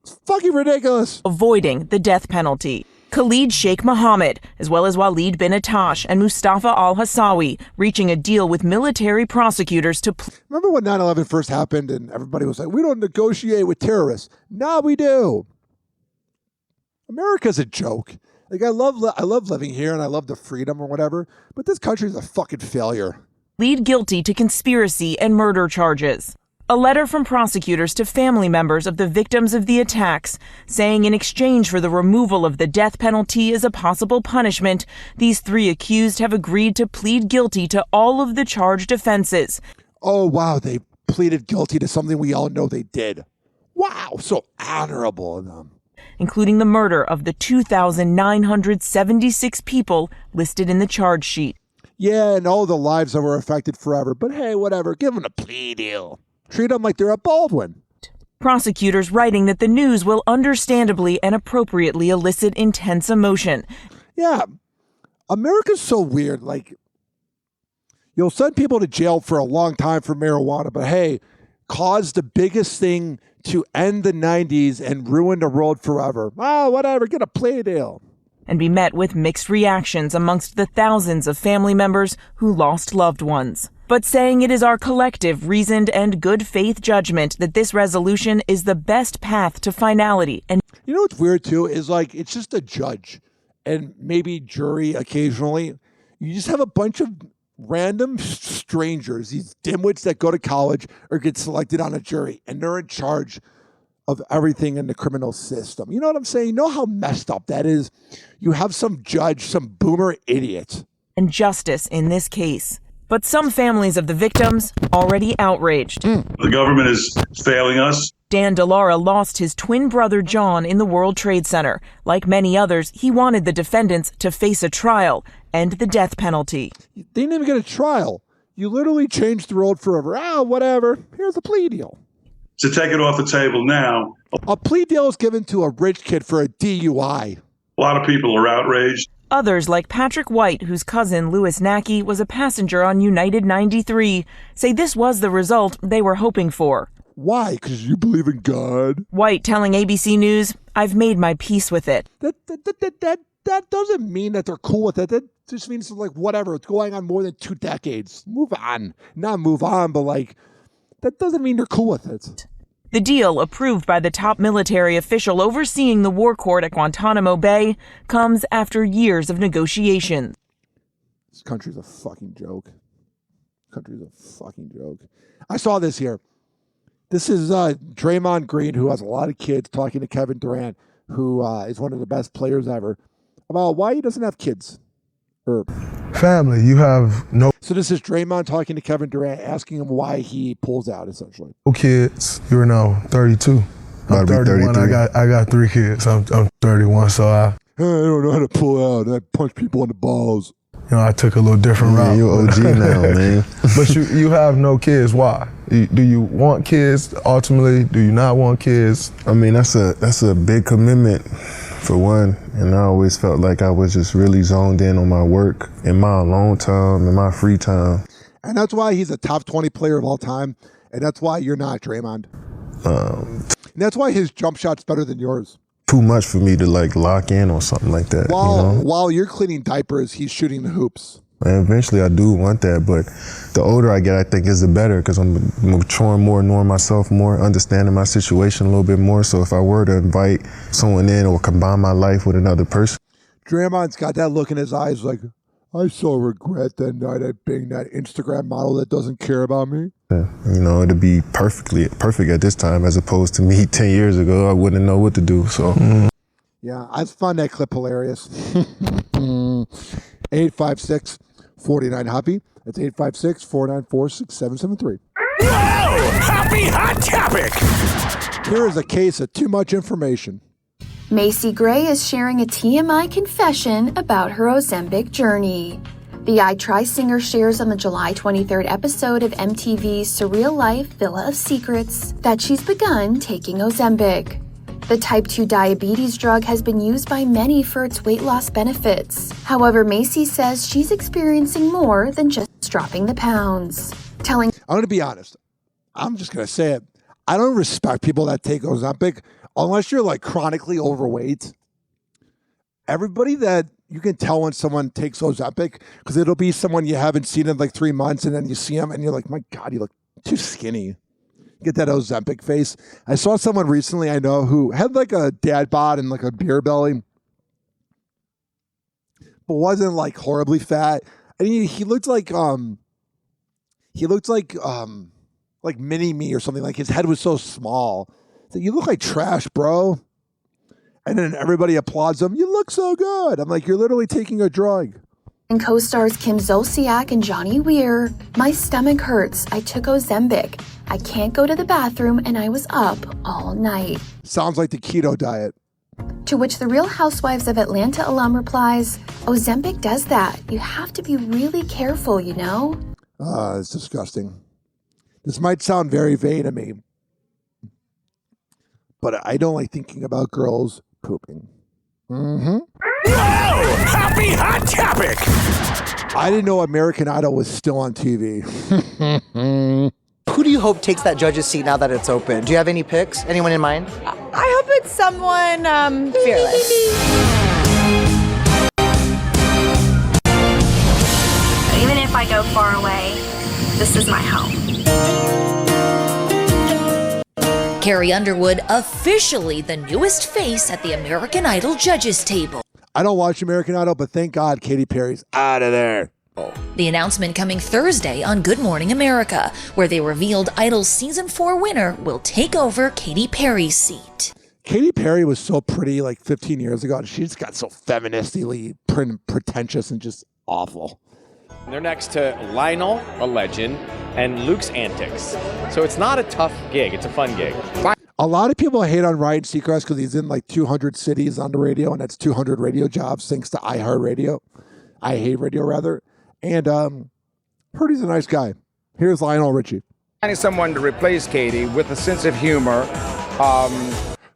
It's fucking ridiculous. Avoiding the death penalty. Khalid Sheikh Mohammed, as well as Walid bin Atash and Mustafa al-Hassawi, reaching a deal with military prosecutors to... Remember when 9/11 first happened and everybody was like, we don't negotiate with terrorists. Now we do. America's a joke. Like, I love living here and I love the freedom or whatever, but this country is a fucking failure. Plead guilty to conspiracy and murder charges. A letter from prosecutors to family members of the victims of the attacks, saying in exchange for the removal of the death penalty as a possible punishment, these 3 accused have agreed to plead guilty to all of the charged offenses. Oh, wow. They pleaded guilty to something we all know they did. Wow. So honorable of them. Including the murder of the 2,976 people listed in the charge sheet. Yeah, and all the lives that were affected forever. But hey, whatever. Give them a plea deal. Treat them like they're a Baldwin. Prosecutors writing that the news will understandably and appropriately elicit intense emotion. Yeah. America's so weird. Like, you'll send people to jail for a long time for marijuana, but hey, caused the biggest thing to end the 90s and ruin the world forever. Whatever, get a plea deal. And be met with mixed reactions amongst the thousands of family members who lost loved ones. But saying it is our collective, reasoned, and good faith judgment that this resolution is the best path to finality. And you know what's weird too is like it's just a judge and maybe jury occasionally. You just have a bunch of random strangers, these dimwits that go to college or get selected on a jury, and they're in charge of everything in the criminal system. You know what I'm saying? You know how messed up that is? You have some judge, some boomer idiot. And justice in this case. But some families of the victims already outraged. The government is failing us. Dan DeLara lost his twin brother John in the World Trade Center. Like many others, he wanted the defendants to face a trial and the death penalty. They didn't even get a trial. You literally changed the world forever. Whatever. Here's a plea deal. To take it off the table now. A plea deal is given to a rich kid for a DUI. A lot of people are outraged. Others, like Patrick White, whose cousin Louis Nackey was a passenger on United 93, say this was the result they were hoping for. Why? Because you believe in God? White telling ABC News, "I've made my peace with it." That doesn't mean that they're cool with it. That just means like whatever. It's going on more than 2 decades. Move on. Not move on, but like that doesn't mean they're cool with it. The deal, approved by the top military official overseeing the war court at Guantanamo Bay, comes after years of negotiations. This country's a fucking joke. I saw this here. This is Draymond Green, who has a lot of kids, talking to Kevin Durant, who is one of the best players ever, about why he doesn't have kids. Family, you have no... So this is Draymond talking to Kevin Durant, asking him why he pulls out, essentially. No kids. You're now 32. I'm 31. I got 3 kids. I'm 31, so I don't know how to pull out. I punch people in the balls. You know, I took a little different route. You're OG now, man. But you have no kids. Why? Do you want kids ultimately? Do you not want kids? I mean, that's a big commitment, for one. And I always felt like I was just really zoned in on my work, in my alone time, in my free time. And that's why he's a top 20 player of all time. And that's why you're not, Draymond. And that's why his jump shot's better than yours. Too much for me to like lock in on something like that. While you're cleaning diapers, he's shooting the hoops. And eventually I do want that, but the older I get, I think is the better, because I'm maturing more, knowing myself more, understanding my situation a little bit more. So if I were to invite someone in or combine my life with another person. Draymond's got that look in his eyes like, I so regret that night I banged that Instagram model that doesn't care about me. Yeah, you know, it'd be perfect at this time, as opposed to me 10 years ago. I wouldn't know what to do. So, Yeah, I found that clip hilarious. 856-49-HOPPY. That's 856-494-6773. Whoa! Happy Hot Topic! Here is a case of too much information. Macy Gray is sharing a TMI confession about her Ozempic journey. The I Try singer shares on the July 23rd episode of MTV's Surreal Life Villa of Secrets that she's begun taking Ozempic. The type 2 diabetes drug has been used by many for its weight loss benefits. However, Macy says she's experiencing more than just dropping the pounds. I'm going to be honest. I'm just going to say it. I don't respect people that take Ozempic unless you're like chronically overweight. Everybody that you can tell when someone takes Ozempic, because it'll be someone you haven't seen in like 3 months, and then you see them and you're like, my God, you look too skinny. Get that Ozempic face. I saw someone recently I know who had like a dad bod and like a beer belly, but wasn't like horribly fat. And he looked like like mini me or something. Like his head was so small. So you look like trash, bro. And then everybody applauds him. You look so good. I'm like, you're literally taking a drug. And co-stars Kim Zolciak and Johnny Weir. My stomach hurts. I took Ozempic. I can't go to the bathroom and I was up all night. Sounds like the keto diet. To which the Real Housewives of Atlanta alum replies, Ozempic does that. You have to be really careful, you know? It's disgusting. This might sound very vain of me, but I don't like thinking about girls pooping. Mm-hmm. Whoa! Happy Hot Topic! I didn't know American Idol was still on TV. Who do you hope takes that judge's seat now that it's open? Do you have any picks? Anyone in mind? I hope it's someone fearless. Even if I go far away, this is my home. Carrie Underwood, officially the newest face at the American Idol judges table. I don't watch American Idol, but thank God Katy Perry's out of there. The announcement coming Thursday on Good Morning America, where they revealed Idol's Season 4 winner will take over Katy Perry's seat. Katy Perry was so pretty like 15 years ago, and she just got so feministly pretentious and just awful. They're next to Lionel, a legend, and Luke's antics. So it's not a tough gig. It's a fun gig. A lot of people hate on Ryan Seacrest because he's in like 200 cities on the radio, and that's 200 radio jobs thanks to iHeartRadio. I hate radio, rather. And Purdy's a nice guy. Here's Lionel Richie. Finding someone to replace Katy with a sense of humor.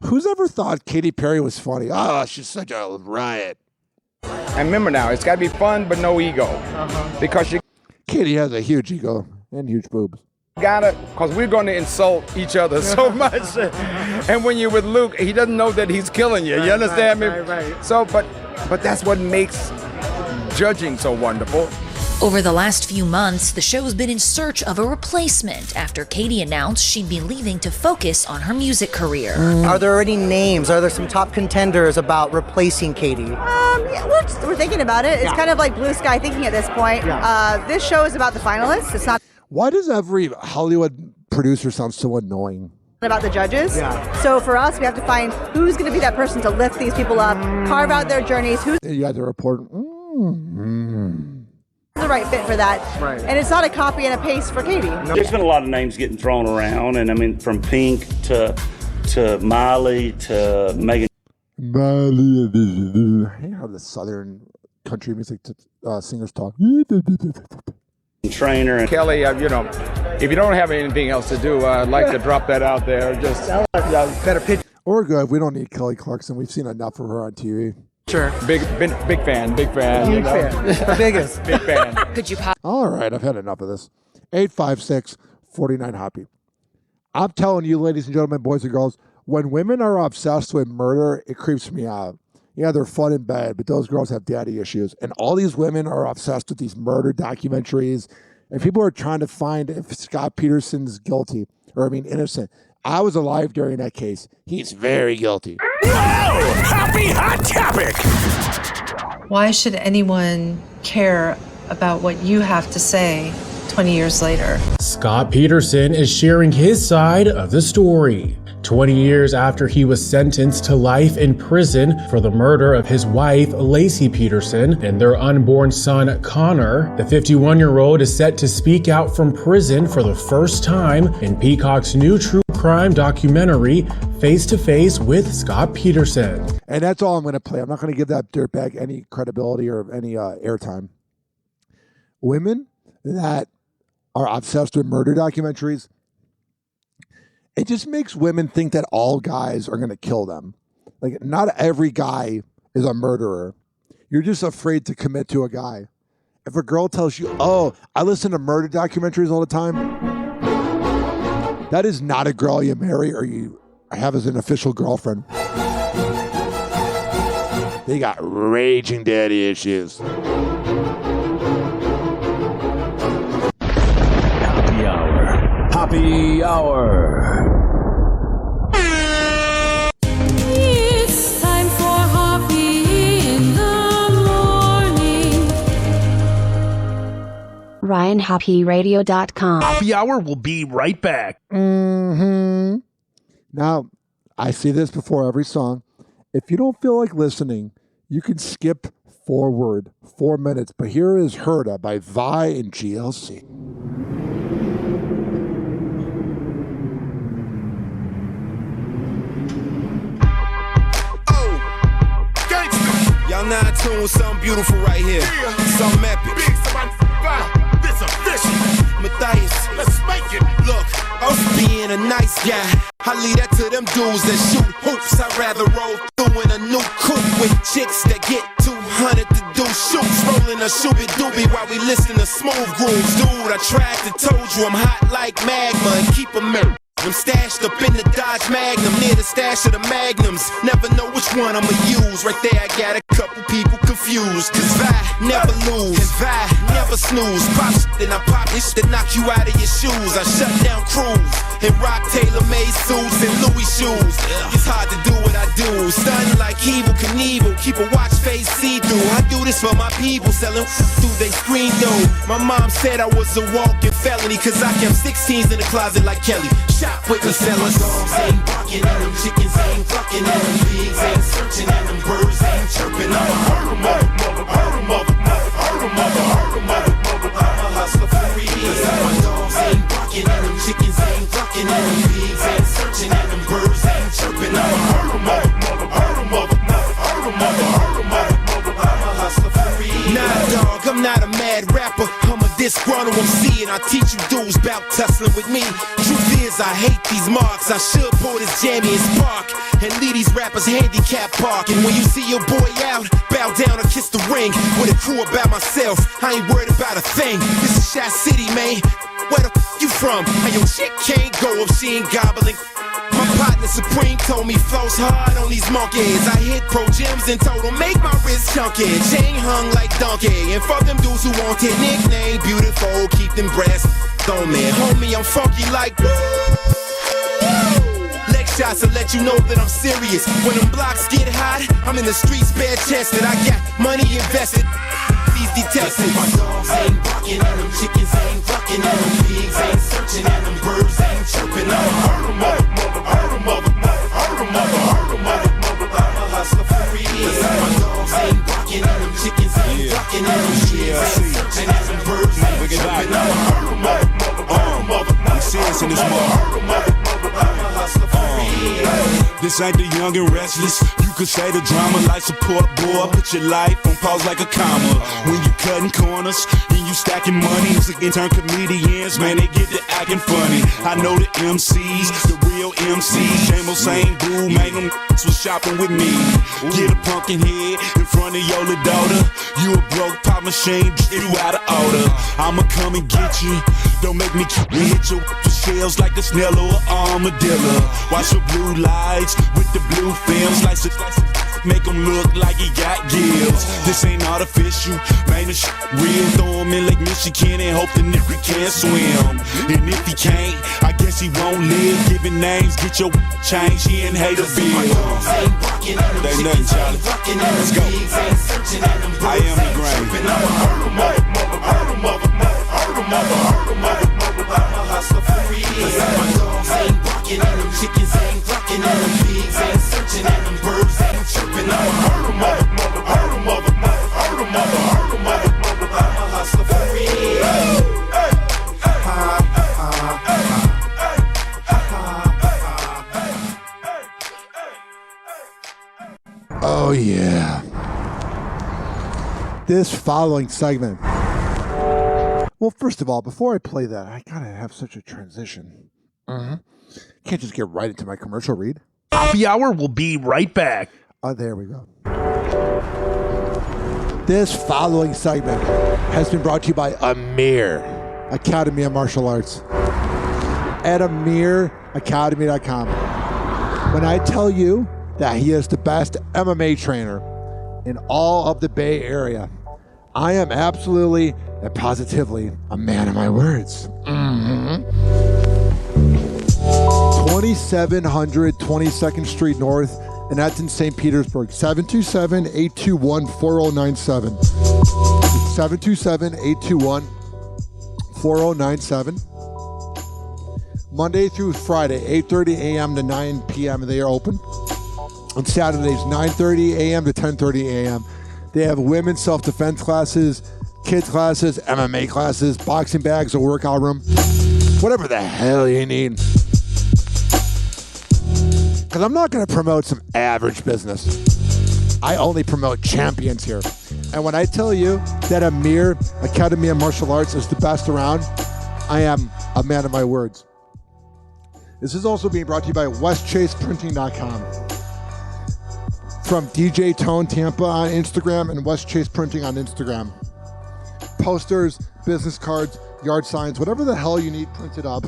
Who's ever thought Katy Perry was funny? Oh, she's such a riot. And remember now, it's got to be fun, but no ego. Because you... Katy has a huge ego and huge boobs. Gotta, because we're going to insult each other so much. And when you're with Luke, he doesn't know that he's killing you. You understand me? Right. So, but that's what makes judging so wonderful. Over the last few months, the show's been in search of a replacement after Katy announced she'd be leaving to focus on her music career. Are there already names? Are there some top contenders about replacing Katy? Yeah, we're thinking about it. It's kind of like blue sky thinking at this point. This show is about the finalists. It's not Why does every Hollywood producer sound so annoying? about the judges. So for us, we have to find who's going to be that person to lift these people up, carve out their journeys. Who's You got to report. the right fit for that? Right. And it's not a copy and a paste for Katy. There's been a lot of names getting thrown around, and I mean, from Pink to Miley to Megan. Hey, how the Southern country music singers talk. Trainer and Kelly, if you don't have anything else to do, I'd like to drop that out there. Just better pitch. Or good. We don't need Kelly Clarkson. We've seen enough of her on TV. Sure. Big fan. Huge fan. Biggest. Big fan. Could you All right, I've had enough of this. 856-49-HOPPY. I'm telling you, ladies and gentlemen, boys and girls, when women are obsessed with murder, it creeps me out. Yeah, they're fun in bed, but those girls have daddy issues. And all these women are obsessed with these murder documentaries. And people are trying to find if Scott Peterson's guilty, innocent. I was alive during that case. He's very guilty. Whoa! Happy Hot Topic! Why should anyone care about what you have to say 20 years later? Scott Peterson is sharing his side of the story. 20 years after he was sentenced to life in prison for the murder of his wife, Lacey Peterson, and their unborn son, Connor, the 51-year-old is set to speak out from prison for the first time in Peacock's new true crime documentary, Face to Face with Scott Peterson. And that's all I'm going to play. I'm not going to give that dirtbag any credibility or any airtime. Women that are obsessed with murder documentaries, it just makes women think that all guys are going to kill them. Like, not every guy is a murderer. You're just afraid to commit to a guy. If a girl tells you, oh, I listen to murder documentaries all the time, that is not a girl you marry or you have as an official girlfriend. They got raging daddy issues. Hoppe Hour. It's time for Hoppe in the morning. RyanHoppeRadio.com. Hoppe Hour will be right back. Mm-hmm. Now, I see this before every song. If you don't feel like listening, you can skip forward 4 minutes. But here is Herda by Vi and GLC. Y'all now in tune with something beautiful right here. Something epic. This official. Matthias, let's make it. Look, I was being a nice guy. I leave that to them dudes that shoot hoops. I'd rather roll through in a new coupe with chicks that get 200 to do shoots. Rolling a shooby doobie while we listen to smooth grooves. Dude, I tried to told you I'm hot like magma and keep a mirror. I'm stashed up in the Dodge Magnum, near the stash of the Magnums. Never know which one I'ma use. Right there, I got a couple people confused. Cause Vi never lose, and Vi never snooze. Pop shit, then I pop this shit, knock you out of your shoes. I shut down crews and rock tailor-made suits and Louis shoes. It's hard to do what I do. Stunning like Evel Knievel, keep a watch face see-through. I do this for my people, selling through they screen door. My mom said I was a walking felony, cause I kept 16s in the closet like Kelly. Shop with the sellers. Dogs ain't barking and them chickens ain't clucking and them pigs ain't searching and them birds ain't chirping. I'm a hurt 'em I'm a hustler for real. My dogs ain't barking and them chickens ain't clucking and them pigs ain't searching and them birds ain't chirping. I'm a hurt 'em I'm a hustler for real. Nah, dog, I'm not a mad rapper. I'm a disgruntled MC and I teach you dudes about tussling with me. Truth is, I hate these marks. I should pull this jammy and spark and leave these rappers handicap park. And when you see your boy out, bow down or kiss the ring. With a crew about myself, I ain't worried about a thing. This is Shot City, man. Where the f you from? And your chick can't go if she ain't gobbling. My partner Supreme told me flows hard on these monkeys. I hit pro gyms and told them make my wrist chunky. Chain hung like donkey. And for them dudes who wanted nickname beautiful, keep them breasts on me. Homie, I'm funky like woo. Leg shots to let you know that I'm serious. When them blocks get hot, I'm in the streets bare chested. I got money invested. These detectives. My dogs ain't barking and them chickens ain't clucking and them pigs ain't searching and them birds ain't chirping. I'm a hurt 'em I'm a hustler for real. My dogs ain't barking and them chickens ain't clucking and them pigs ain't searching and them birds ain't chirping. I'm a hurt 'em I'm serious in this mother. I'm a hustler for real. This ain't the young and restless. You could say the drama like support boy. Put your life on pause like a comma. When you cutting corners and you stacking money, it's like intern comedians, man, they get to acting funny. I know the MCs, the real MCs. Same old same dude, man, them was shopping with me. Get a pumpkin head in front of your little daughter. You a broke pop machine, get you out of order. I'ma come and get you. Don't make me hit your shells like a snail or armadillo. Watch your blue lights with the blue films, like make him look like he got gills. This ain't artificial, man, this real. Throw him in Lake Michigan and hope the nigga can't swim. And if he can't, I guess he won't live. Giving names, get your change, he ain't hate a bill. They nothing, Charlie. Let's go. I am the grain. I'm a hustler for real. My dogs ain't barking and them chickens ain't clucking and them pigs ain't searching and them birds ain't chirping. I'm a hustler for real. Oh yeah. This following segment. Well, first of all, before I play that, I gotta have such a transition. Can't just get right into my commercial read. Hoppe Hour will be right back. Oh, there we go. This following segment has been brought to you by Amir, Academy of Martial Arts. At AmirAcademy.com. When I tell you that he is the best MMA trainer in all of the Bay Area, I am absolutely and positively a man of my words. 2700 22nd Street North, and that's in St. Petersburg. 727-821-4097. 727-821 4097. Monday through Friday, 8:30 a.m. to 9 p.m. they are open. On Saturdays, 9:30 a.m. to 10:30 a.m. They have women's self-defense classes, kids classes, MMA classes, boxing bags, a workout room, whatever the hell you need. Because I'm not going to promote some average business. I only promote champions here. And when I tell you that Amir Academy of Martial Arts is the best around, I am a man of my words. This is also being brought to you by westchaseprinting.com. From DJ Tone Tampa on Instagram and West Chase Printing on Instagram. Posters, business cards, yard signs, whatever the hell you need printed up,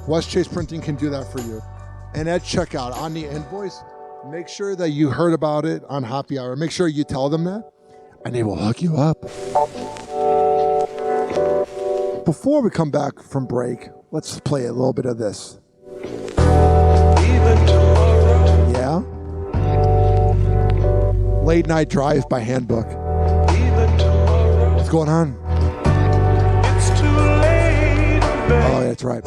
West Chase Printing can do that for you. And at checkout, on the invoice, make sure that you heard about it on Hoppe Hour. Make sure you tell them that, and they will hook you up. Before we come back from break, let's play a little bit of this. Yeah? Late Night Drive by Handbook. What's going on? Oh, that's right.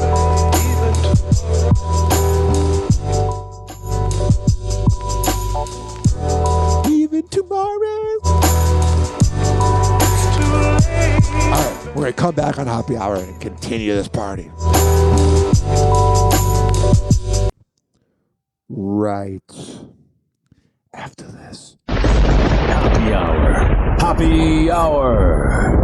Even tomorrow. All right, we're going to come back on Hoppe Hour and continue this party. Right after this. Hoppe Hour. Hoppe Hour.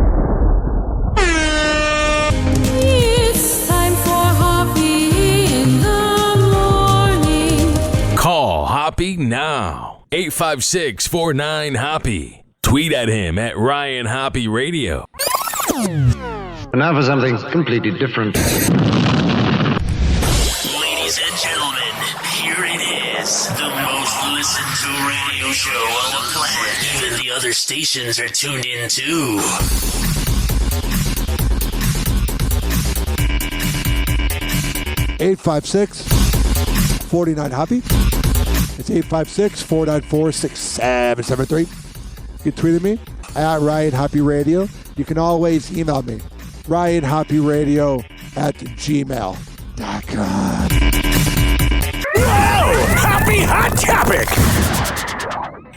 It's time for Hoppe in the morning. Call Hoppe now. 856-49-HOPPE. Tweet at him at Ryan Hoppe Radio. And now for something completely different. Ladies and gentlemen, here it is. The most listened to radio show on the planet. Even the other stations are tuned in too. 856-49-HOPPE. It's 856-494-6773. You can tweet at me at Ryan Hoppe Radio. You can always email me, ryanhopperradio@gmail.com. Whoa! Hoppe Hot Topic!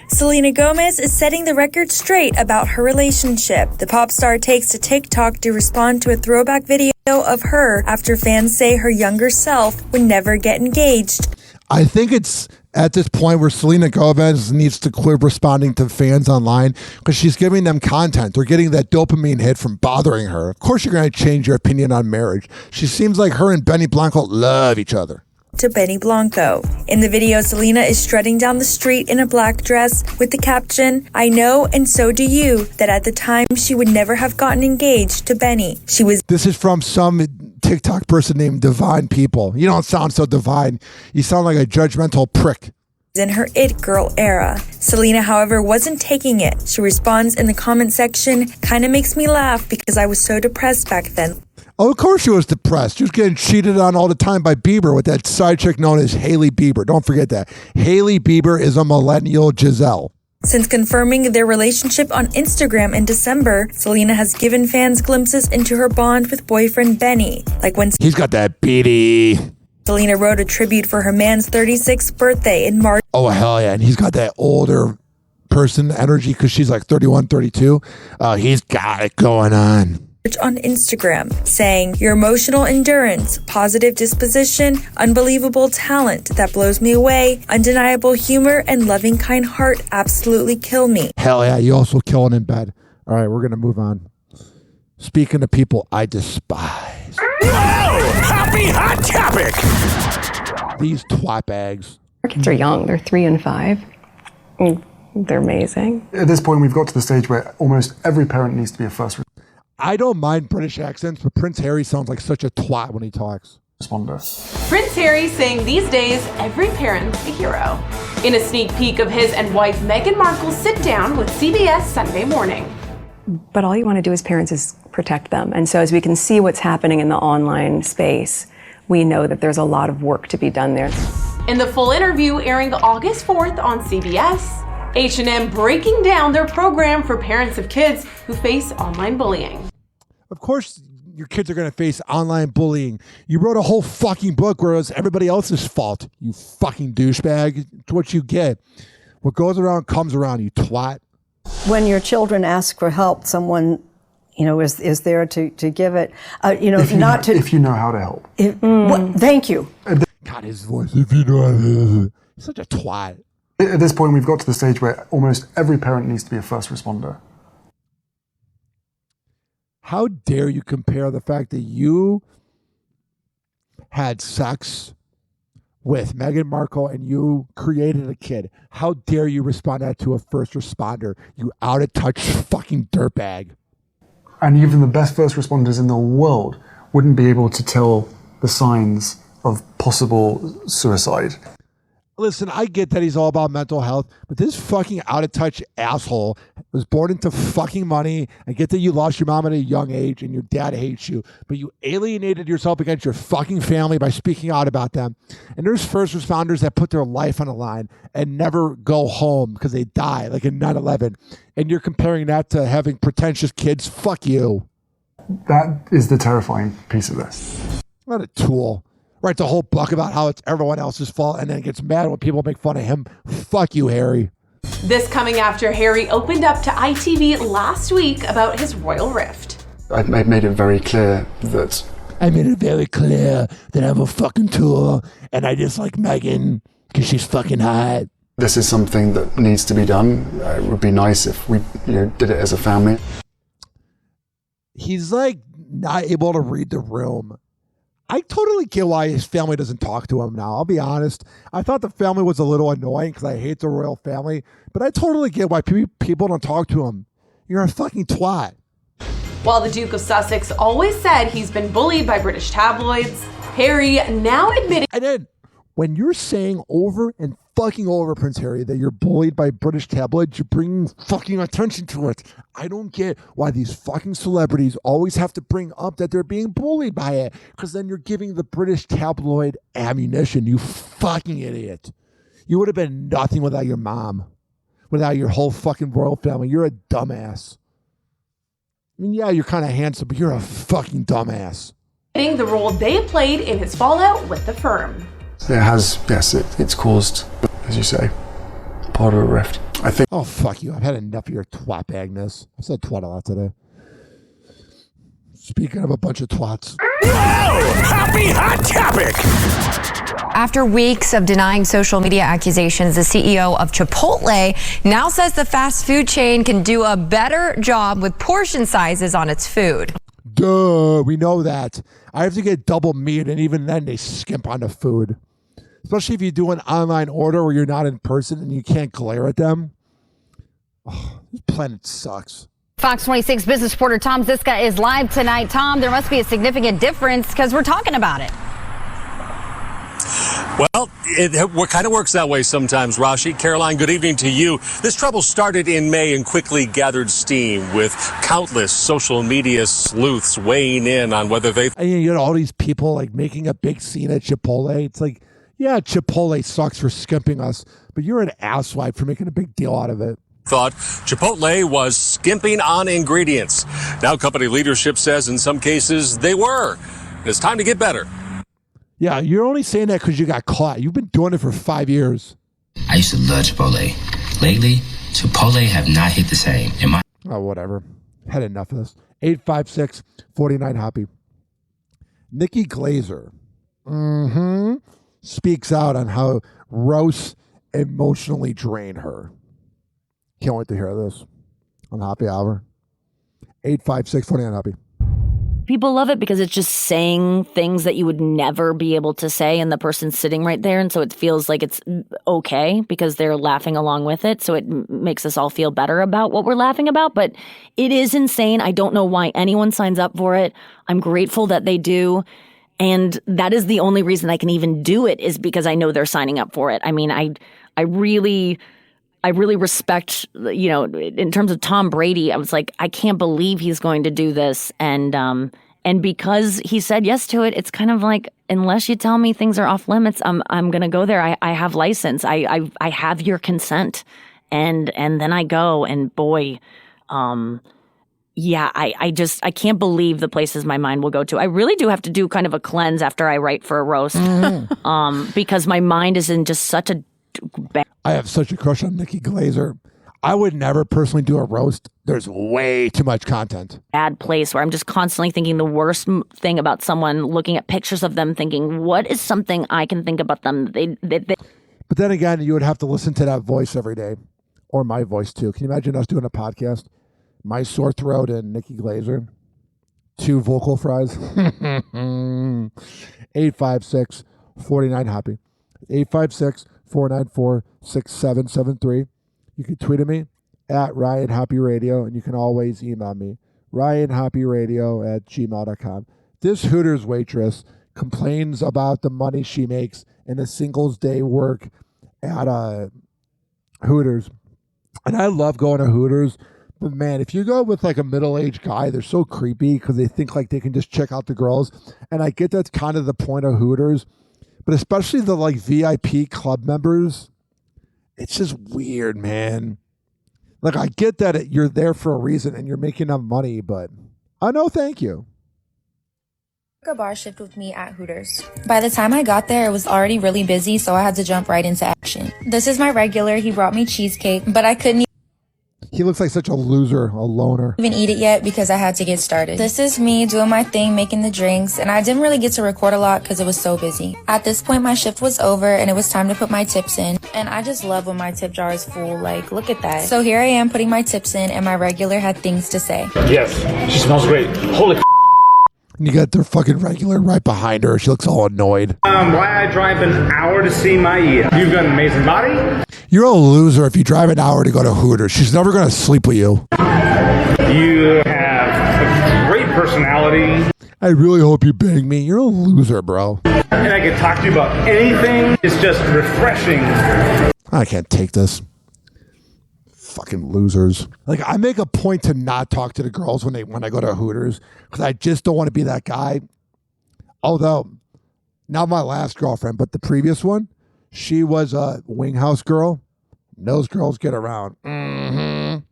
Selena Gomez is setting the record straight about her relationship. The pop star takes to TikTok to respond to a throwback video of her after fans say her younger self would never get engaged. I think it's at this point where Selena Gomez needs to quit responding to fans online because she's giving them content. They're getting that dopamine hit from bothering her. Of course you're going to change your opinion on marriage. She seems like her and Benny Blanco love each other. To Benny Blanco. In the video, Selena is strutting down the street in a black dress with the caption, "I know and so do you," that at the time she would never have gotten engaged to Benny. This is from some TikTok person named Divine People. You don't sound so divine. You sound like a judgmental prick. In her It Girl era. Selena, however, wasn't taking it. She responds in the comment section, "Kinda makes me laugh because I was so depressed back then." Oh, of course she was depressed. She was getting cheated on all the time by Bieber with that side chick known as Hailey Bieber. Don't forget that. Hailey Bieber is a millennial Giselle. Since confirming their relationship on Instagram in December, Selena has given fans glimpses into her bond with boyfriend Benny. Like when he's got that beady. Selena wrote a tribute for her man's 36th birthday in March. Oh, hell yeah. And he's got that older person energy because she's like 31, 32. He's got it going on. On Instagram, saying, "Your emotional endurance, positive disposition, unbelievable talent that blows me away, undeniable humor, and loving kind heart absolutely kill me." Hell yeah, you also killing in bed. All right, we're going to move on. Speaking of people I despise. Whoa! Hoppe Hot Topic! These twat bags. Our kids are young. They're 3 and 5. They're amazing. At this point, we've got to the stage where almost every parent needs to be a first I don't mind British accents, but Prince Harry sounds like such a twat when he talks. responder. Prince Harry saying these days every parent's a hero. In a sneak peek of his and wife Meghan Markle's sit down with CBS Sunday Morning. But all you want to do as parents is protect them. And so as we can see what's happening in the online space, we know that there's a lot of work to be done there. In the full interview airing August 4th on CBS, H&M breaking down their program for parents of kids who face online bullying. Of course, your kids are going to face online bullying. You wrote a whole fucking book where it was everybody else's fault. You fucking douchebag. It's what you get. What goes around comes around, you twat. When your children ask for help, someone, is there to give it. If you know how to help. Thank you. God, his voice. If you know how to. He's such a twat. At this point, we've got to the stage where almost every parent needs to be a first responder. How dare you compare the fact that you had sex with Meghan Markle and you created a kid? How dare you respond that to a first responder, you out of touch fucking dirtbag? And even the best first responders in the world wouldn't be able to tell the signs of possible suicide. Listen, I get that he's all about mental health, but this fucking out-of-touch asshole was born into fucking money. I get that you lost your mom at a young age and your dad hates you, but you alienated yourself against your fucking family by speaking out about them. And there's first responders that put their life on the line and never go home because they die, like in 9/11. And you're comparing that to having pretentious kids? Fuck you. That is the terrifying piece of this. What a tool. Writes a whole book about how it's everyone else's fault and then gets mad when people make fun of him. Fuck you, Harry. This coming after Harry opened up to ITV last week about his royal rift. I made it very clear that... I'm a fucking tool and I just like Meghan because she's fucking hot. This is something that needs to be done. It would be nice if we did it as a family. He's like not able to read the room. I totally get why his family doesn't talk to him now. I'll be honest. I thought the family was a little annoying because I hate the royal family, but I totally get why people don't talk to him. You're a fucking twat. While the Duke of Sussex always said he's been bullied by British tabloids, Harry now admitting... And then when you're saying over and fucking over, Prince Harry, that you're bullied by British tabloids, you're bringing fucking attention to it. I don't get why these fucking celebrities always have to bring up that they're being bullied by it, because then you're giving the British tabloid ammunition, you fucking idiot. You would have been nothing without your mom, without your whole fucking royal family. You're a dumbass. I mean, yeah, you're kind of handsome, but you're a fucking dumbass. The role they played in his fallout with the firm. It has, yes, it's caused, as you say, part of a rift. I think. Oh, fuck you. I've had enough of your twat bagness. I said twat a lot today. Speaking of a bunch of twats. Happy Hot Topic! After weeks of denying social media accusations, the CEO of Chipotle now says the fast food chain can do a better job with portion sizes on its food. Duh, we know that. I have to get double meat, and even then they skimp on the food. Especially if you do an online order where you're not in person and you can't glare at them. Oh, this planet sucks. Fox 26 business reporter Tom Ziska is live tonight. Tom, there must be a significant difference because we're talking about it. Well, it kind of works that way sometimes, Rashi. Caroline, good evening to you. This trouble started in May and quickly gathered steam with countless social media sleuths weighing in on whether they... And you get all these people like making a big scene at Chipotle. It's like, yeah, Chipotle sucks for skimping us, but you're an asswipe for making a big deal out of it. Thought Chipotle was skimping on ingredients. Now company leadership says in some cases they were. It's time to get better. Yeah, you're only saying that because you got caught. You've been doing it for 5 years. I used to love Chipotle. Lately, Chipotle have not hit the same. Oh, whatever. Had enough of this. 856-49-HOPPY. Nikki Glazer speaks out on how roasts emotionally drain her. Can't wait to hear this on Hoppe Hour. 856-49-HOPPY. People love it because it's just saying things that you would never be able to say, and the person's sitting right there, and so it feels like it's okay because they're laughing along with it, so it makes us all feel better about what we're laughing about, but it is insane. I don't know why anyone signs up for it. I'm grateful that they do, and that is the only reason I can even do it is because I know they're signing up for it. I mean, I really respect, you know, in terms of Tom Brady, I was like, I can't believe he's going to do this. And because he said yes to it, it's kind of like, unless you tell me things are off limits, I'm going to go there. I have license. I have your consent. And then I go, and boy, yeah, I can't believe the places my mind will go to. I really do have to do kind of a cleanse after I write for a roast, because my mind is in just such a bad. I have such a crush on Nikki Glazer. I would never personally do a roast. There's way too much content. Bad place where I'm just constantly thinking the worst thing about someone, looking at pictures of them, thinking, what is something I can think about them that they. But then again, you would have to listen to that voice every day, or my voice too. Can you imagine us doing a podcast? My sore throat and Nikki Glazer, 2 vocal fries. 856-49-HOPPY. 856-494-6773. You can tweet at me at Ryan Hoppe Radio, and you can always email me, ryanhopperadio@gmail.com. This Hooters waitress complains about the money she makes in a singles day work at Hooters. And I love going to Hooters, but man, if you go with like a middle-aged guy, they're so creepy because they think like they can just check out the girls. And I get that's kind of the point of Hooters, but especially the like VIP club members, it's just weird, man. Like, I get that you're there for a reason and you're making enough money, but no, thank you. A bar shift with me at Hooters. By the time I got there, it was already really busy, so I had to jump right into action. This is my regular. He brought me cheesecake, but I couldn't He looks like such a loser, a loner. even eat it yet because I had to get started. This is me doing my thing, making the drinks, and I didn't really get to record a lot because it was so busy. At this point, my shift was over and it was time to put my tips in. And I just love when my tip jar is full. Like, look at that. So here I am putting my tips in, and my regular had things to say. Yes, she smells great. Holy And you got their fucking regular right behind her. She looks all annoyed. why I drive an hour to see my ear. You've got an amazing body. You're a loser if you drive an hour to go to Hooters. She's never going to sleep with you. You have a great personality. I really hope you bang me. You're a loser, bro. And I can talk to you about anything. It's just refreshing. I can't take this. Fucking losers. Like, I make a point to not talk to the girls when I go to Hooters because I just don't want to be that guy. Although, not my last girlfriend, but the previous one, she was a wing house girl. Those girls get around. Mm-hmm.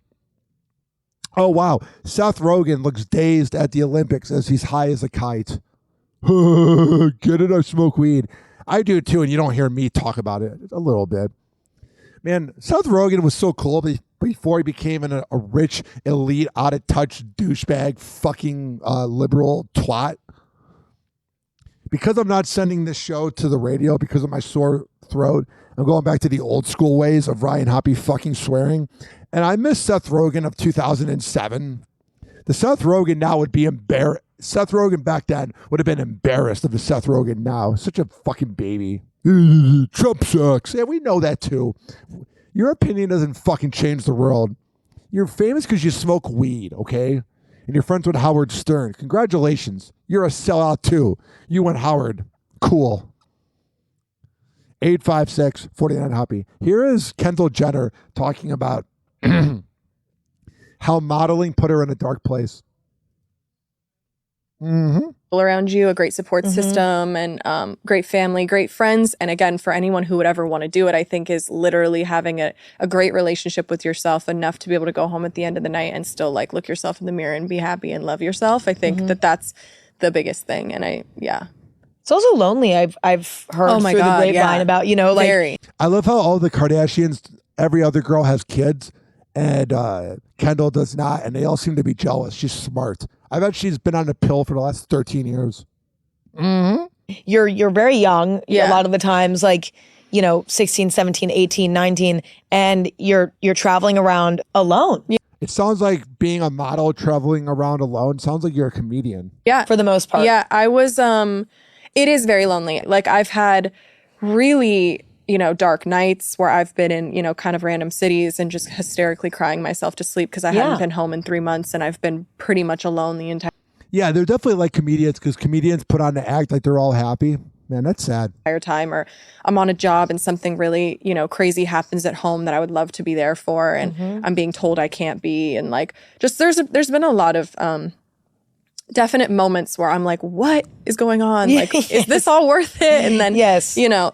Oh, wow. Seth Rogen looks dazed at the Olympics as he's high as a kite. Get it? I smoke weed. I do too, and you don't hear me talk about it a little bit. Man, Seth Rogen was so cool before he became a rich, elite, out-of-touch douchebag, fucking liberal twat. Because I'm not sending this show to the radio because of my sore throat, I'm going back to the old school ways of Ryan Hoppe fucking swearing. And I miss Seth Rogen of 2007. The Seth Rogen now would be embarrassed. Seth Rogen back then would have been embarrassed of the Seth Rogen now. Such a fucking baby. Trump sucks. Yeah, we know that too. Your opinion doesn't fucking change the world. You're famous because you smoke weed, okay? And you're friends with Howard Stern. Congratulations. You're a sellout too. You and Howard. Cool. 856-49-HOPPY. Here is Kendall Jenner talking about how modeling put her in a dark place. Mm-hmm. Around you, a great support system, and great family, great friends. And again, for anyone who would ever want to do it, I think is literally having a great relationship with yourself enough to be able to go home at the end of the night and still like look yourself in the mirror and be happy and love yourself. I think that's the biggest thing. And it's also lonely. I've heard through the grapevine about, like. Very. I love how all the Kardashians, every other girl has kids, and Kendall does not, and they all seem to be jealous. She's smart. I bet she's been on a pill for the last 13 years. Mm-hmm. You're very young a lot of the times, like, 16, 17, 18, 19, and you're traveling around alone. It sounds like being a model traveling around alone. Sounds like you're a comedian. Yeah. For the most part. Yeah, I was, it is very lonely. Like I've had really, dark nights where I've been in, kind of random cities and just hysterically crying myself to sleep because I hadn't been home in 3 months and I've been pretty much alone the entire Yeah, they're definitely like comedians because comedians put on the act like they're all happy. Man, that's sad. time, or I'm on a job and something really, crazy happens at home that I would love to be there for, and I'm being told I can't be, and like just there's been a lot of definite moments where I'm like, what is going on? Like, is this all worth it? And then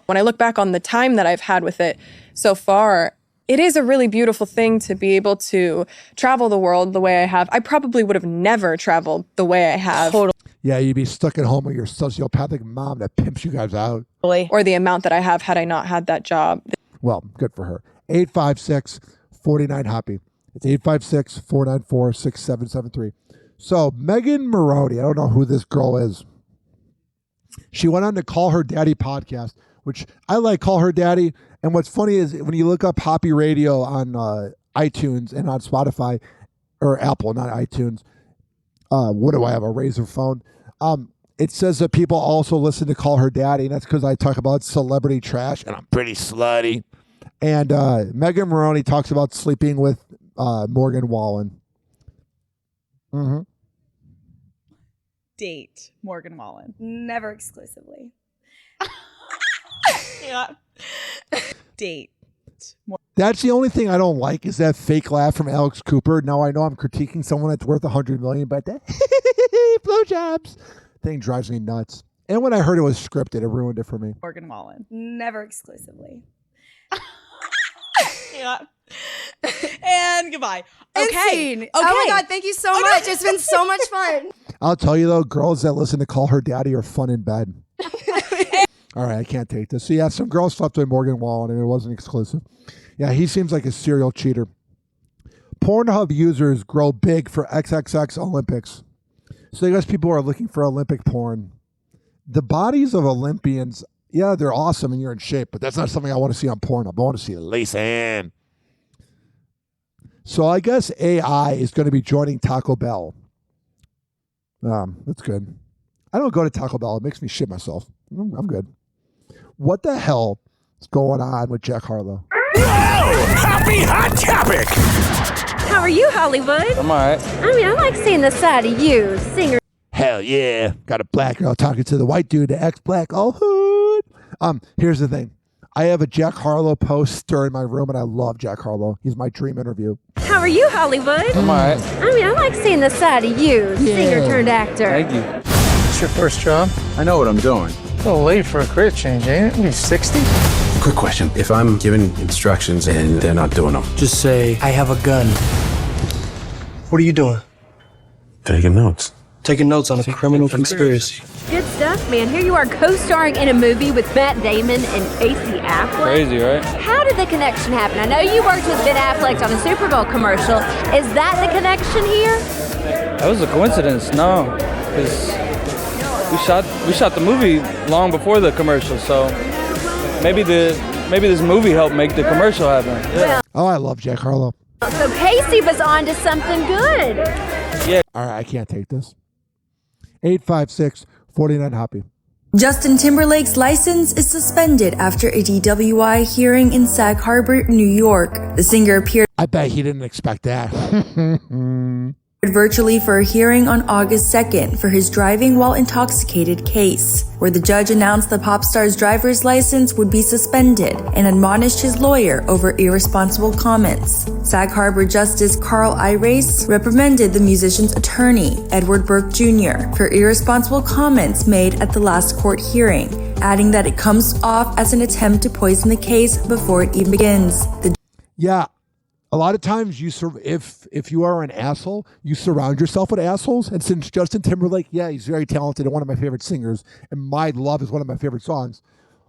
when I look back on the time that I've had with it so far, It is a really beautiful thing to be able to travel the world the way I have. I probably would have never traveled the way I have. Yeah, you'd be stuck at home with your sociopathic mom that pimps you guys out. Or the amount that I have had I not had that job. Well, good for her. 856-49-HOPPY. It's 856-494-6773. So, Megan Maroney, I don't know who this girl is. She went on to Call Her Daddy podcast, which I like Call Her Daddy. And what's funny is when you look up Hoppy Radio on iTunes and on Spotify, or Apple, not iTunes. What do I have, a Razor phone? It says that people also listen to Call Her Daddy, and that's because I talk about celebrity trash, and I'm pretty slutty. And Megan Maroney talks about sleeping with Morgan Wallen. Mm-hmm. Date Morgan Wallen. Never exclusively. Yeah. Date. That's the only thing I don't like is that fake laugh from Alex Cooper. Now I know I'm critiquing someone that's worth $100 million, but that blowjobs thing drives me nuts. And when I heard it was scripted, it ruined it for me. Morgan Wallen. Never exclusively. Yeah. And goodbye. Okay. Oh my God, thank you so much. It's been so much fun. I'll tell you though, girls that listen to Call Her Daddy are fun in bed. All right, I can't take this. So yeah, some girls slept with Morgan Wallen and it wasn't exclusive. Yeah, he seems like a serial cheater. Pornhub users grow big for XXX Olympics. So I guess people are looking for Olympic porn. The bodies of Olympians, yeah, they're awesome and you're in shape, but that's not something I want to see on Pornhub. I want to see Lisa Ann. So I guess AI is going to be joining Taco Bell. That's good. I don't go to Taco Bell. It makes me shit myself. I'm good. What the hell is going on with Jack Harlow? Happy hot topic. How are you, Hollywood? I'm all right. I mean, I like seeing the side of you, singer. Hell yeah. Got a black girl talking to the white dude, the ex-black old hood. Here's the thing. I have a Jack Harlow poster in my room, and I love Jack Harlow. He's my dream interview. How are you, Hollywood? I'm all right. I mean, I like seeing the side of you, singer turned actor. Thank you. It's your first job? I know what I'm doing. A little late for a career change, ain't it? You're 60? Quick question. If I'm giving instructions and they're not doing them, Just say, I have a gun. What are you doing? taking notes. Taking notes on a criminal conspiracy. Good stuff, man. Here you are co-starring in a movie with Matt Damon and Casey Affleck. Crazy, right? How did the connection happen? I know you worked with Ben Affleck on a Super Bowl commercial. Is that the connection here? That was a coincidence. No, because we shot the movie long before the commercial, so maybe this movie helped make the commercial happen. Yeah. Oh, I love Jack Harlow. So Casey was on to something good. Yeah. All right, I can't take this. 856-49-HOPPY. Justin Timberlake's license is suspended after a DWI hearing in Sag Harbor, New York. The singer appeared I bet he didn't expect that. virtually for a hearing on August 2nd for his driving while intoxicated case, where the judge announced the pop star's driver's license would be suspended and admonished his lawyer over irresponsible comments. Sag Harbor Justice Carl Irace reprimanded the musician's attorney, Edward Burke Jr., for irresponsible comments made at the last court hearing, adding that it comes off as an attempt to poison the case before it even begins. Yeah. A lot of times, if you are an asshole, you surround yourself with assholes. And since Justin Timberlake, yeah, he's very talented and one of my favorite singers, and My Love is one of my favorite songs.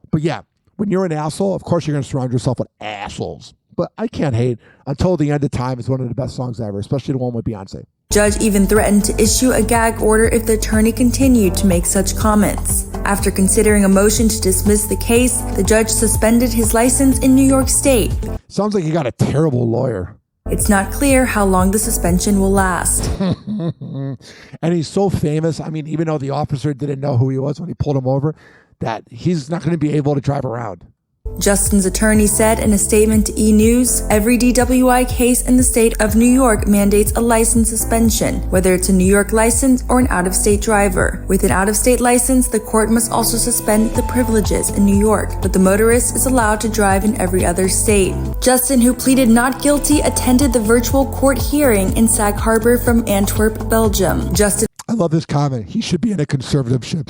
But yeah, when you're an asshole, of course you're going to surround yourself with assholes. But I can't hate Until the End of Time is one of the best songs ever, especially the one with Beyonce. Judge even threatened to issue a gag order if the attorney continued to make such comments. After considering a motion to dismiss the case, the judge suspended his license in New York State. Sounds like you got a terrible lawyer. It's not clear how long the suspension will last. And he's so famous. I mean, even though the officer didn't know who he was when he pulled him over, that he's not going to be able to drive around. Justin's attorney said in a statement to E! News, every DWI case in the state of New York mandates a license suspension, whether it's a New York license or an out-of-state driver. With an out-of-state license, the court must also suspend the privileges in New York, but the motorist is allowed to drive in every other state. Justin, who pleaded not guilty, attended the virtual court hearing in Sag Harbor from Antwerp, Belgium. I love this comment. He should be in a conservatorship.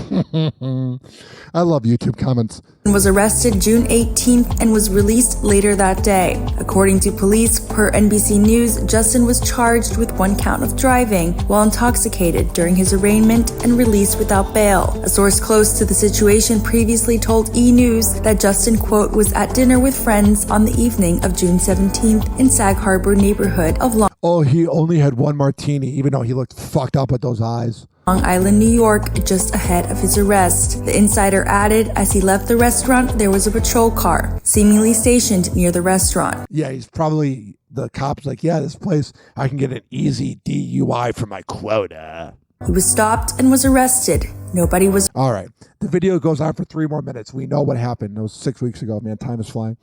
I love YouTube comments. Was arrested June 18th and was released later that day. According to police, per NBC News, Justin was charged with 1 count of driving while intoxicated during his arraignment and released without bail. A source close to the situation previously told E! News that Justin, quote, was at dinner with friends on the evening of June 17th in Sag Harbor neighborhood of Long He only had 1 martini, even though he looked fucked up with those eyes. Island, New York, just ahead of his arrest. The insider added, as he left the restaurant, there was a patrol car, seemingly stationed near the restaurant. Yeah, he's probably, the cop's like, yeah, this place, I can get an easy DUI for my quota. He was stopped and was arrested. Nobody was... All right. The video goes on for 3 more minutes. We know what happened. It was 6 weeks ago. Man, time is flying.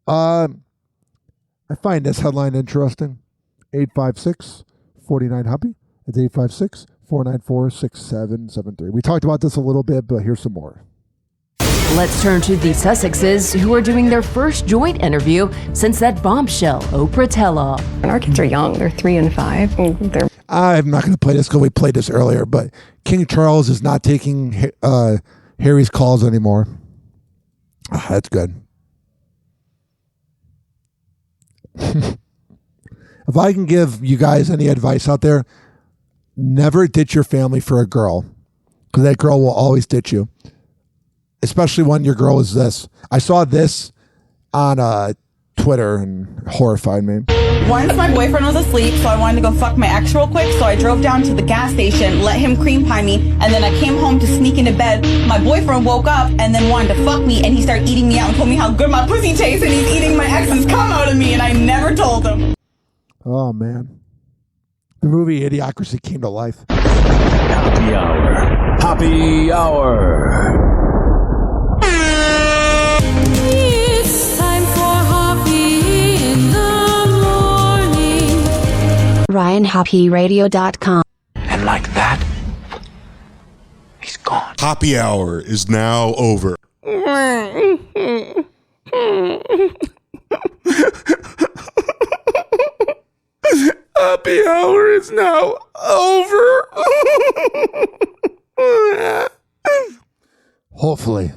I find this headline interesting. 856-49-HOPPE. It's 856-494-6773. We talked about this a little bit, but here's some more. Let's turn to the Sussexes, who are doing their first joint interview since that bombshell Oprah tell-all. And our kids are young. They're 3 and 5. And I'm not going to play this because we played this earlier, but King Charles is not taking Harry's calls anymore. That's good. If I can give you guys any advice out there, never ditch your family for a girl, because that girl will always ditch you, especially when your girl is this. I saw this on Twitter and horrified me. Once my boyfriend was asleep, so I wanted to go fuck my ex real quick, so I drove down to the gas station, let him cream pie me, and then I came home to sneak into bed. My boyfriend woke up and then wanted to fuck me, and he started eating me out and told me how good my pussy tastes, and he's eating my ex's cum out of me, and I never told him. Oh, man. The movie Idiocracy came to life. Happy Hour. Happy Hour. It's time for Hoppe in the morning. RyanHoppeRadio.com. And like that, he's gone. Happy Hour is now over. Happy Hour is now over. Hopefully,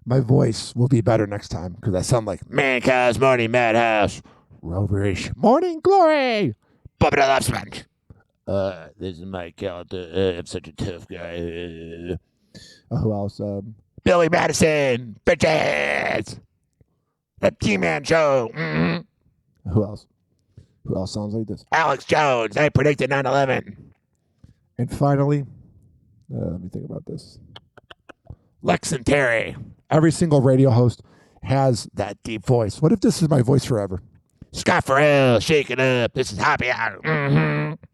my voice will be better next time, because I sound like Mancast Morning Madhouse. Roverish Morning Glory. Bubba the Love Sponge. This is my character. I'm such a tough guy. Who else? Billy Madison. Bitches. The T-Man Show. Mm-hmm. Who else? Who else sounds like this? Alex Jones. I predicted 9/11. And finally, let me think about this. Lex and Terry. Every single radio host has that deep voice. What if this is my voice forever? Scott Farrell, shake it up. This is Hoppe Hour. Mm-hmm.